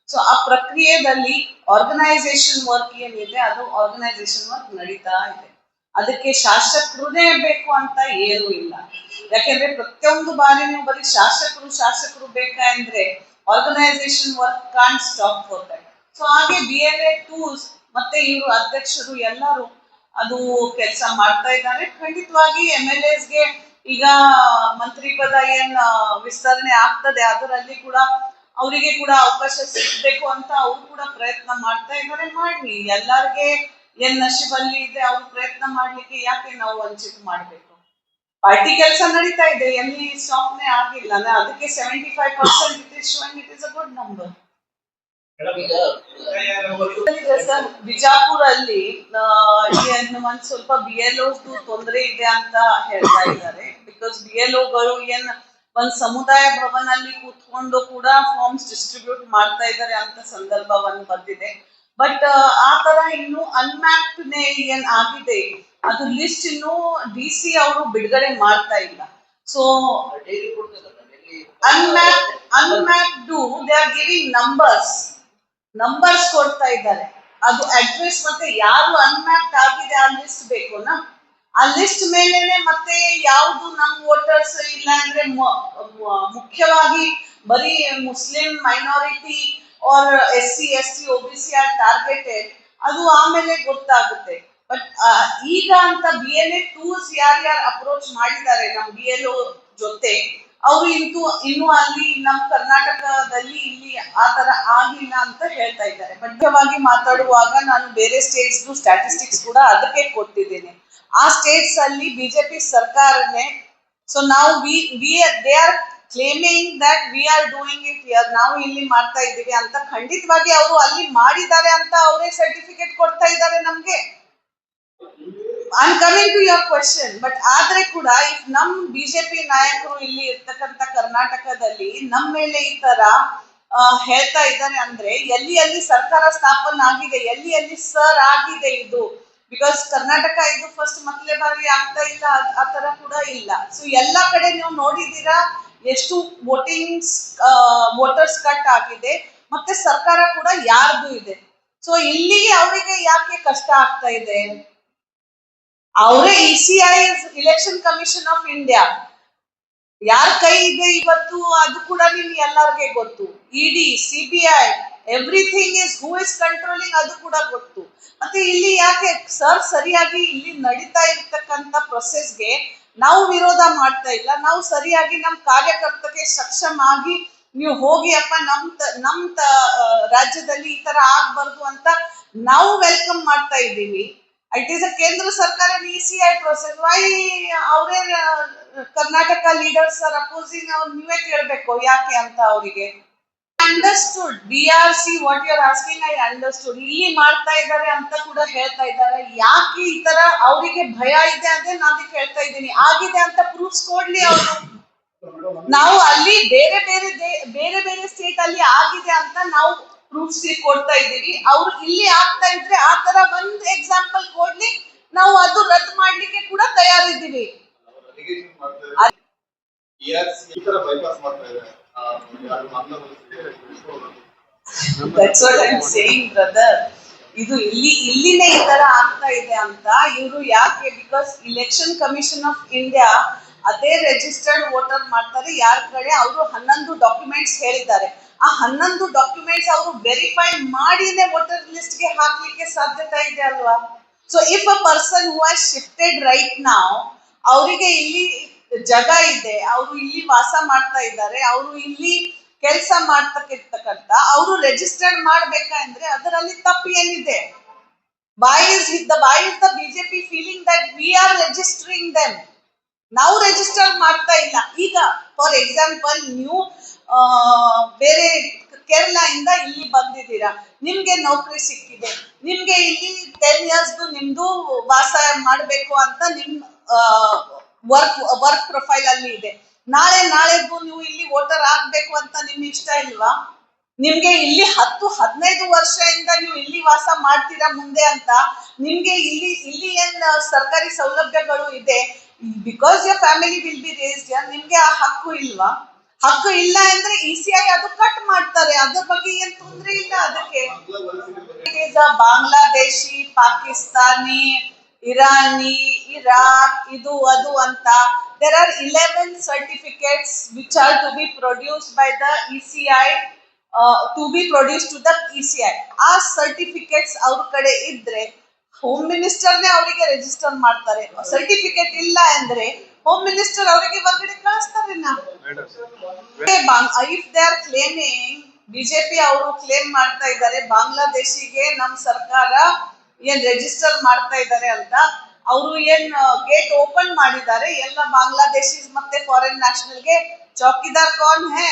ಸೊ ಆ ಪ್ರಕ್ರಿಯೆಯಲ್ಲಿ ಆರ್ಗನೈಸೇಷನ್ ವರ್ಕ್ ಏನಿದೆ ಅದು ಆರ್ಗನೈಸೇಷನ್ ವರ್ಕ್ ನಡೀತಾ ಇದೆ. ಅದಕ್ಕೆ ಶಾಸಕರೇ ಬೇಕು ಅಂತ ಏನೂ ಇಲ್ಲ. ಯಾಕೆಂದ್ರೆ ಪ್ರತಿಯೊಂದು ಬಾರಿನೂ ಬರೀ ಶಾಸಕರು ಬೇಕಾದ್ರೆ organisation work can't stop for that. So ಹಾಗೆ BLA ಟೂಸ್ ಮತ್ತೆ ಇವರು ಅಧ್ಯಕ್ಷರು ಎಲ್ಲರೂ ಅದು ಕೆಲಸ ಮಾಡ್ತಾ ಇದ್ದಾರೆ. ಖಂಡಿತವಾಗಿ MLAsಗೆ ಈಗ ಮಂತ್ರಿ ಪದ ಏನ್ ವಿಸ್ತರಣೆ ಆಗ್ತದೆ ಅದರಲ್ಲಿ ಕೂಡ ಅವರಿಗೆ ಕೂಡ ಅವಕಾಶ ಸಿಗಬೇಕು ಅಂತ ಅವರು ಕೂಡ ಪ್ರಯತ್ನ ಮಾಡ್ತಾ ಇದ್ದಾರೆ. ಮಾಡ್ಲಿ, ಎಲ್ಲಾರ್ಗೆ ಏನ್ ನಶೀಬಲ್ಲಿ ಇದೆ ಅವ್ರು ಪ್ರಯತ್ನ ಮಾಡ್ಲಿಕ್ಕೆ ಯಾಕೆ ನಾವು ವಂಚಿತ ಮಾಡ್ಬೇಕು? ಪಾರ್ಟಿ ಕೆಲಸ ನಡೀತಾ ಇದೆ, ಎಲ್ಲಿ ಸ್ಟಾಪ್ನೇ ಆಗಿಲ್ಲ. ಅದಕ್ಕೆ 75% it is showing it is a good number. Sir, Bijapur ಅಲ್ಲಿ ಒಂದ್ ಸ್ವಲ್ಪ BLOs ತೊಂದರೆ ಇದೆ ಅಂತ ಹೇಳ್ತಾ ಇದ್ದಾರೆ. ಬಿಕಾಸ್ BLOಗಳು ಒಂದ್ ಸಮುದಾಯ ಭವನ ಅಲ್ಲಿ ಕೂತ್ಕೊಂಡು ಕೂಡ ಫಾರ್ಮ್ಸ್ ಡಿಸ್ಟ್ರಿಬ್ಯೂಟ್ ಮಾಡ್ತಾ ಇದ್ದಾರೆ ಅಂತ ಸಂದರ್ಭ ಬಂದಿದೆ. ಬಟ್ ಆ ತರ ಇನ್ನು ಅನ್ಮ್ಯಾಪ್ಡ್ ಏನ್ ಆಗಿದೆ ಅದು ಲಿಸ್ಟ್ ಇನ್ನು DC ಅವರು ಬಿಡುಗಡೆ ಮಾಡ್ತಾ ಇಲ್ಲ. So unmapped they are giving numbers ಕೊಡ್ತಾ ಇದ್ದಾರೆ. ಅದು ಅಡ್ರೆಸ್ ಮತ್ತೆ ಯಾರು ಅನ್ಮ್ಯಾಪ್ಡ್ ಆಗಿದೆ ಆ ಲಿಸ್ಟ್ ಬೇಕುನಾ, ಆ ಲಿಸ್ಟ್ ಮೇಲೆನೆ ಮತ್ತೆ ಯಾವುದು ನಮ್ ವೋಟರ್ಸ್ ಇಲ್ಲ ಅಂದ್ರೆ ಮುಖ್ಯವಾಗಿ ಬರೀ Muslim minority are SC ST OBC are targeted, ಅದು ಆಮೇಲೆ ಗೊತ್ತಾಗುತ್ತೆ. ಬಟ್ ಈಗ ಅಂತ BLA ಟೂಸ್ ಯಾರ್ಯಾರು ಅಪ್ರೋಚ್ ಮಾಡಿದ್ದಾರೆ ನಮ್ BLO ಜೊತೆ, ಅವರು ಇನ್ನು ಅಲ್ಲಿ ನಮ್ ಕರ್ನಾಟಕದಲ್ಲಿ ಇಲ್ಲಿ ಆತರ ಆಗಿಲ್ಲ ಅಂತ ಹೇಳ್ತಾ ಇದ್ದಾರೆ. ಮುಖ್ಯವಾಗಿ ಮಾತಾಡುವಾಗ ನಾನು ಬೇರೆ ಸ್ಟೇಟ್ಸ್ ಸ್ಟ್ಯಾಟಿಸ್ಟಿಕ್ಸ್ ಕೂಡ ಅದಕ್ಕೆ ಕೊಟ್ಟಿದ್ದೇನೆ. ಆ ಸ್ಟೇಟ್ಸ್ ಅಲ್ಲಿ ಬಿಜೆಪಿ ಸರ್ಕಾರನೇ. ಸೊ ನಾವು they are claiming that we are doing it here, ನಾವು ಇಲ್ಲಿ ಮಾಡ್ತಾ ಇದ್ದೀವಿ ಅಂತ. ಖಂಡಿತವಾಗಿ ಅವರು ಅಲ್ಲಿ ಮಾಡಿದ್ದಾರೆ ಅಂತ ಅವರೇ ಸರ್ಟಿಫಿಕೇಟ್ ಕೊಡ್ತಾ ಇದ್ದಾರೆ ನಮ್ಗೆ. I am coming to your question. But ಆದ್ರೆ ಕೂಡ ಇಫ್ ನಮ್ ಬಿಜೆಪಿ ನಾಯಕರು ಇಲ್ಲಿ ಇರ್ತಕ್ಕಂಥ ಕರ್ನಾಟಕದಲ್ಲಿ ನಮ್ಮ ಮೇಲೆ ಈ ತರ ಹೇಳ್ತಾ ಇದ್ದಾರೆ ಅಂದ್ರೆ ಎಲ್ಲಿ ಸರ್ಕಾರ ಸ್ಥಾಪನೆ ಆಗಿದೆ, ಎಲ್ಲಿ ಸರ್ ಆಗಿದೆ ಇದು? ಬಿಕಾಸ್ ಕರ್ನಾಟಕ ಇದು ಫಸ್ಟ್ ಮೊದಲೇ ಬಾರಿ ಆಗ್ತಾ ಇಲ್ಲ, ಆ ತರ ಕೂಡ ಇಲ್ಲ. ಸೊ ಎಲ್ಲಾ ಕಡೆ ನೀವು ನೋಡಿದೀರಾ ಎಷ್ಟು ವೋಟರ್ಸ್ ಕಟ್ ಆಗಿದೆ, ಮತ್ತೆ ಸರ್ಕಾರ ಕೂಡ ಯಾರ್ದು ಇದೆ. ಸೊ ಇಲ್ಲಿ ಅವರಿಗೆ ಯಾಕೆ ಕಷ್ಟ ಆಗ್ತಾ ಇದೆ? ಅವರೇ ECI election commission of India ಯಾರ ಕೈ ಇದೆ ಇವತ್ತು ಅದು ಕೂಡ ನಿಮ್ಗೆ ಎಲ್ಲರಿಗೆ ಗೊತ್ತು. ED CBI everything is who is controlling ಅದು ಕೂಡ ಗೊತ್ತು. ಮತ್ತೆ ಇಲ್ಲಿ ಯಾಕೆ ಸರ್ ಸರಿಯಾಗಿ ಇಲ್ಲಿ ನಡೀತಾ ಇರ್ತಕ್ಕಂಥ ಪ್ರೊಸೆಸ್ಗೆ ನಾವು ವಿರೋಧ ಮಾಡ್ತಾ ಇಲ್ಲ. ನಾವು ಸರಿಯಾಗಿ ನಮ್ಮ ಕಾರ್ಯಕರ್ತಕ್ಕೆ ಸಕ್ಷಮ ಆಗಿ ನೀವು ಹೋಗಿ ಅಪ್ಪ ನಮ್ ರಾಜ್ಯದಲ್ಲಿ ಈ ತರ ಆಗ್ಬಾರ್ದು ಅಂತ ನಾವು ವೆಲ್ಕಮ್ ಮಾಡ್ತಾ ಇದ್ದೀವಿ. ಇಟ್ ಈಸ್ ಅ ಕೇಂದ್ರ ಸರ್ಕಾರ ECI ಪ್ರೊಸೆಸ್. ವೈ ಅವರೇ ಕರ್ನಾಟಕ ಲೀಡರ್ಸ್ ಆರ್ ಅಪೋಸಿಂಗ್? ಅವ್ರು ನೀವೇ ಕೇಳ್ಬೇಕು ಯಾಕೆ ಅಂತ ಅವರಿಗೆ. Understood BRC what you are asking, I understood. ಇಲ್ಲಿ ಮಾಡ್ತಾ ಇದ್ದಾರೆ ಅಂತ ಕೂಡ ಹೇಳ್ತಾ ಇದ್ದಾರೆ. ಯಾಕೆ ಈ ತರ ಅವರಿಗೆ ಭಯ ಇದೆ ಅಂದ್ರೆ ನಾನು ಹೇಳ್ತಾ ಇದ್ದೀನಿ, ಆಗಿದೆ ಅಂತ ಪ್ರೂಫ್ಸ್ ಕೊಡ್ಲಿ ಅವರು. ನಾವು ಅಲ್ಲಿ ಬೇರೆ ಸ್ಟೇಟ್ ಅಲ್ಲಿ ಆಗಿದೆ ಅಂತ ನಾವು ಪ್ರೂಫ್ಸ್ ಕೊಡ್ತಾ ಇದ್ದೀವಿ. ಅವ್ರು ಇಲ್ಲಿ ಆಗ್ತಾ ಇದ್ರೆ ಆ ತರ ಒಂದ್ ಎಕ್ಸಾಂಪಲ್ ಕೊಡ್ಲಿ, ನಾವು ಅದು ರದ್ದು ಮಾಡ್ಲಿಕ್ಕೆ ಕೂಡ ತಯಾರಿದ್ದೀವಿ. That's what I'm saying, brother. ಇದು ಇಲ್ಲಿನೇ ಈ ತರ ಆಗ್ತಾ ಇದೆ ಅಂತ ಇವರು ಯಾಕೆ? Because election commission of India ಅದೇ ರಿಜಿಸ್ಟರ್ಡ್ ವೋಟರ್ ಮಾಡ್ತಾರೆ ಯಾರ ಕಡೆ. ಅವರು 11 ಡಾಕ್ಯುಮೆಂಟ್ಸ್ ಹೇಳಿದ್ದಾರೆ. ಆ 11 ಡಾಕ್ಯುಮೆಂಟ್ಸ್ ಅವರು ವೆರಿಫೈ ಮಾಡಿನೇ ವೋಟರ್ ಲಿಸ್ಟ್ ಗೆ ಹಾಕ್ಲಿಕ್ಕೆ ಸಾಧ್ಯತೆ ಇದೆ ಅಲ್ವಾ? So if a person who has shifted right ನಾವ್, ಅವರಿಗೆ ಇಲ್ಲಿ ಜಾಗ ಇದೆ, ಅವರು ಇಲ್ಲಿ ವಾಸ ಮಾಡ್ತಾ ಇದ್ದಾರೆ, ಅವರು ಇಲ್ಲಿ ಕೆಲಸ ಮಾಡ್ತಕ್ಕಂತ, ಅವರು ರಿಜಿಸ್ಟರ್ಡ್ ಮಾಡ್ಬೇಕಂದ್ರೆ ಅದರಲ್ಲಿ ತಪ್ಪು ಏನಿದೆ? Why is the BJP feeling that we are registering them? ನಾವು ರಿಜಿಸ್ಟರ್ ಮಾಡ್ತಾ ಇಲ್ಲ. ಈಗ ಫಾರ್ ಎಕ್ಸಾಂಪಲ್ ನೀವು ಬೇರೆ ಕೇರಳ ಇಂದ ಇಲ್ಲಿ ಬಂದಿದ್ದೀರಾ, ನಿಮ್ಗೆ ನೌಕರಿ ಸಿಕ್ಕಿದೆ, ನಿಮ್ಗೆ ಇಲ್ಲಿ 10 years ನಿಮ್ದು ವಾಸ ಮಾಡ್ಬೇಕು ಅಂತ ನಿಮ್ ವರ್ಕ್ ಪ್ರೊಫೈಲ್ ಅಲ್ಲಿ ಇದೆ. ನಾಳೆಗೂ ನೀವು ಇಲ್ಲಿ ವೋಟರ್ ಆಗ್ಬೇಕು ಅಂತ ನಿಮ್ ಇಷ್ಟ ಇಲ್ವಾ? ನಿಮ್ಗೆ ಇಲ್ಲಿ 10-15 ವರ್ಷದಿಂದ ನೀವು ಇಲ್ಲಿ ವಾಸ ಮಾಡ್ತೀರಾ ಮುಂದೆ ಅಂತ ನಿಮ್ಗೆ ಇಲ್ಲಿ ಏನ್ ಸರ್ಕಾರಿ ಸೌಲಭ್ಯಗಳು ಇದೆ, because your family will be raised ನಿಮ್ಗೆ ಆ ಹಕ್ಕು ಇಲ್ವಾ? ಹಕ್ಕು ಇಲ್ಲ ಅಂದ್ರೆ ECI ಅದು ಕಟ್ ಮಾಡ್ತಾರೆ, ಅದ್ರ ಬಗ್ಗೆ ಏನ್ ತೊಂದ್ರೆ ಇಲ್ಲ. ಅದಕ್ಕೆ ಬಾಂಗ್ಲಾದೇಶಿ, ಪಾಕಿಸ್ತಾನಿ, ಇರಾನಿ, ಇರಾಕ್, ಇದು ಅದು ಅಂತ there are 11 certificates which are to be produced by the ECI, to be produced to the ECI. ಆ ಸರ್ಟಿಫಿಕೇಟ್ಸ್ ಅವ್ರ ಕಡೆ ಇದ್ರೆ ಹೋಮ್ ಮಿನಿಸ್ಟರ್ನೇ ಅವರಿಗೆ ರಿಜಿಸ್ಟರ್ ಮಾಡ್ತಾರೆ. ಸರ್ಟಿಫಿಕೇಟ್ ಇಲ್ಲ ಅಂದ್ರೆ ಹೋಮ್ ಮಿನಿಸ್ಟರ್ ಅವರಿಗೆ ಹೊರಗಡೆ ಕಳಿಸ್ತಾರೆ. If they are claiming, BJP ಅವರು ಕ್ಲೇಮ್ ಮಾಡ್ತಾ ಇದ್ದಾರೆ ಬಾಂಗ್ಲಾದೇಶಿಗೆ ನಮ್ ಸರ್ಕಾರ ಏನ್ ರಿಜಿಸ್ಟರ್ ಮಾಡ್ತಾ ಇದ್ದಾರೆ ಅಂತ. ಅವರು ಏನ್ ಗೇಟ್ ಓಪನ್ ಮಾಡಿದ್ದಾರೆ ಎಲ್ಲ ಬಾಂಗ್ಲಾದೇಶಿ ಮತ್ತೆ ಫಾರಿನ್ ನ್ಯಾಷನಲ್ಗೆ. ಚೌಕಿದಾರ್ कौन है?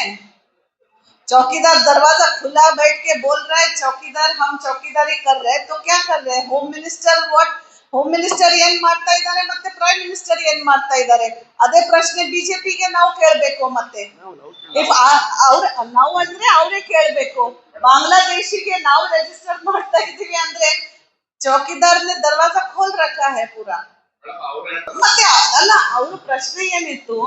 चौकीदार दरवाजा खुला बैठ के बोल रहा है चौकीदार हम चौकीदारी कर रहे हैं, तो क्या कर रहे हैं? Home minister what? Home minister ಏನ್ ಮಾಡ್ತಾ ಇದ್ದಾರೆ ಮತ್ತೆ ಪ್ರೈಮ್ ಮಿನಿಸ್ಟರ್ ಏನ್ ಮಾಡ್ತಾ ಇದ್ದಾರೆ? ಅದೇ ಪ್ರಶ್ನೆ ಬಿಜೆಪಿಗೆ ನಾವು ಕೇಳಬೇಕು. ಮತ್ತೆ ಇಫ್ ನಾವು ಅಂದ್ರೆ ಅವರೇ ಕೇಳಬೇಕು. ಬಾಂಗ್ಲಾದೇಶಿಗೆ ನಾವು ರಿಜಿಸ್ಟರ್ ಮಾಡ್ತಾ ಇದೀವಿ ಅಂದ್ರೆ ಚೌಕಿದಾರ್ ನೆ ದರ್ವಾಜಾ ಖೋಲ್ ರಖಾ ಹೈ ಪೂರಾ. ಮತ್ತೆ ಅಲ್ಲ, ಅವ್ರ ಪ್ರಶ್ನೆ ಏನಿತ್ತು,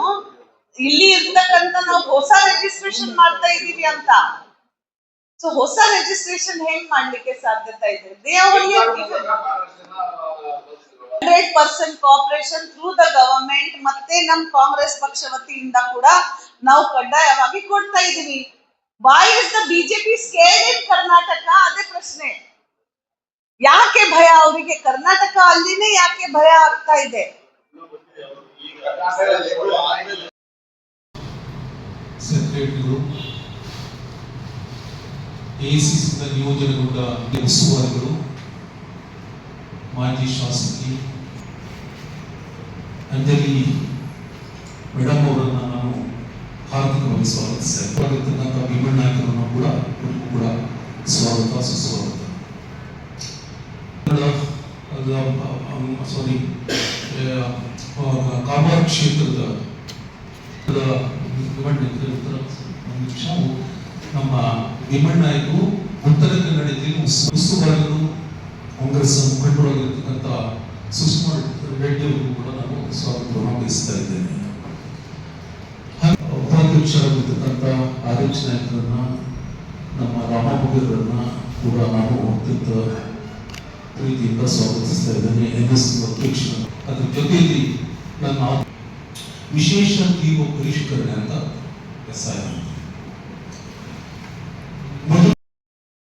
ಇಲ್ಲಿ ಇರ್ತಕ್ಕಂತ ನಾವು ಹೊಸ ರಿಜಿಸ್ಟ್ರೇಷನ್ ಮಾಡ್ತಾ ಇದೀವಿ ಅಂತ. ಸೊ ಹೊಸ ರಿಜಿಸ್ಟ್ರೇಷನ್ ಹೆಂಗ್ ಮಾಡ್ಲಿಕ್ಕೆ ಸಾಧ್ಯತೆ ಇದೆ? 100% ಕೋಆಪರೇಷನ್ ಥ್ರೂ ದ ಗವರ್ಮೆಂಟ್ ಮತ್ತೆ ನಮ್ ಕಾಂಗ್ರೆಸ್ ಪಕ್ಷ ವತಿಯಿಂದ ಕೂಡ ನಾವು ಕಡ್ಡಾಯವಾಗಿ ಕೊಡ್ತಾ ಇದೀವಿ. Why is the BJP scared in Karnataka? ಅದೇ ಪ್ರಶ್ನೆ. ಯಾಕೆ ಭಯ ಅವರಿಗೆ? ಕರ್ನಾಟಕ ಅಲ್ಲಿನೇ ಯಾಕೆ ಭಯ ಆಗ್ತಾ ಇದೆ? ಎಸಿಸಿಯಿಂದ ನಿಯೋಜನೆಗೊಂಡ ಉಸ್ತುವಾರಿಗಳು, ಮಾಜಿ ಶಾಸಕಿ ಅಂಜಲಿ ಮೇಡಮ್ ಅವರನ್ನು ನಾನು ಹಾರ್ದಿಕವಾಗಿ ಸ್ವಾಗತಿಸ್ತೇನೆ. ಭೀಮಣ್ಣ ನಾಯಕರನ್ನು ಕೂಡ ಸ್ವಾಗತ, ಸುಸ್ವಾಗತ. ಕಾರವಾರ ಕ್ಷೇತ್ರದ ನಮ್ಮ ಭೀಮಣ್ಣ ನಾಯಕರು ಉತ್ತರ ಕನ್ನಡ ಜಿಲ್ಲೆ ಉಸ್ತುವಾರಿಗಳು, ಕಾಂಗ್ರೆಸ್ ಮುಖಂಡರಾಗಿರ್ತಕ್ಕಂಥ ಸುಷ್ಮಾ ರೆಡ್ಡಿ ಅವರಿಗೂ ಕೂಡ ನಾನು ಸ್ವಾಗತವನ್ನು ಬಯಸ್ತಾ ಇದ್ದೇನೆ. ಉಪಾಧ್ಯಕ್ಷರಾಗಿರ್ತಕ್ಕಂಥ ಆರ್ಎಚ್ ನಾಯಕರನ್ನ, ನಮ್ಮ ರಾಮಮೋಗಿರನ್ನ ಕೂಡ ನಾನು ಅತ್ಯಂತ ಪ್ರೀತಿಯಿಂದ ಸ್ವಾಗತಿಸ್ತಾ ಇದ್ದೇನೆ. NS ಅಧ್ಯಕ್ಷರ ಅದ್ರ ಜೊತೆಯಲ್ಲಿ ನನ್ನ ವಿಶೇಷ ತೀವ್ರ ಪರಿಷ್ಕರಣೆ ಅಂತ SI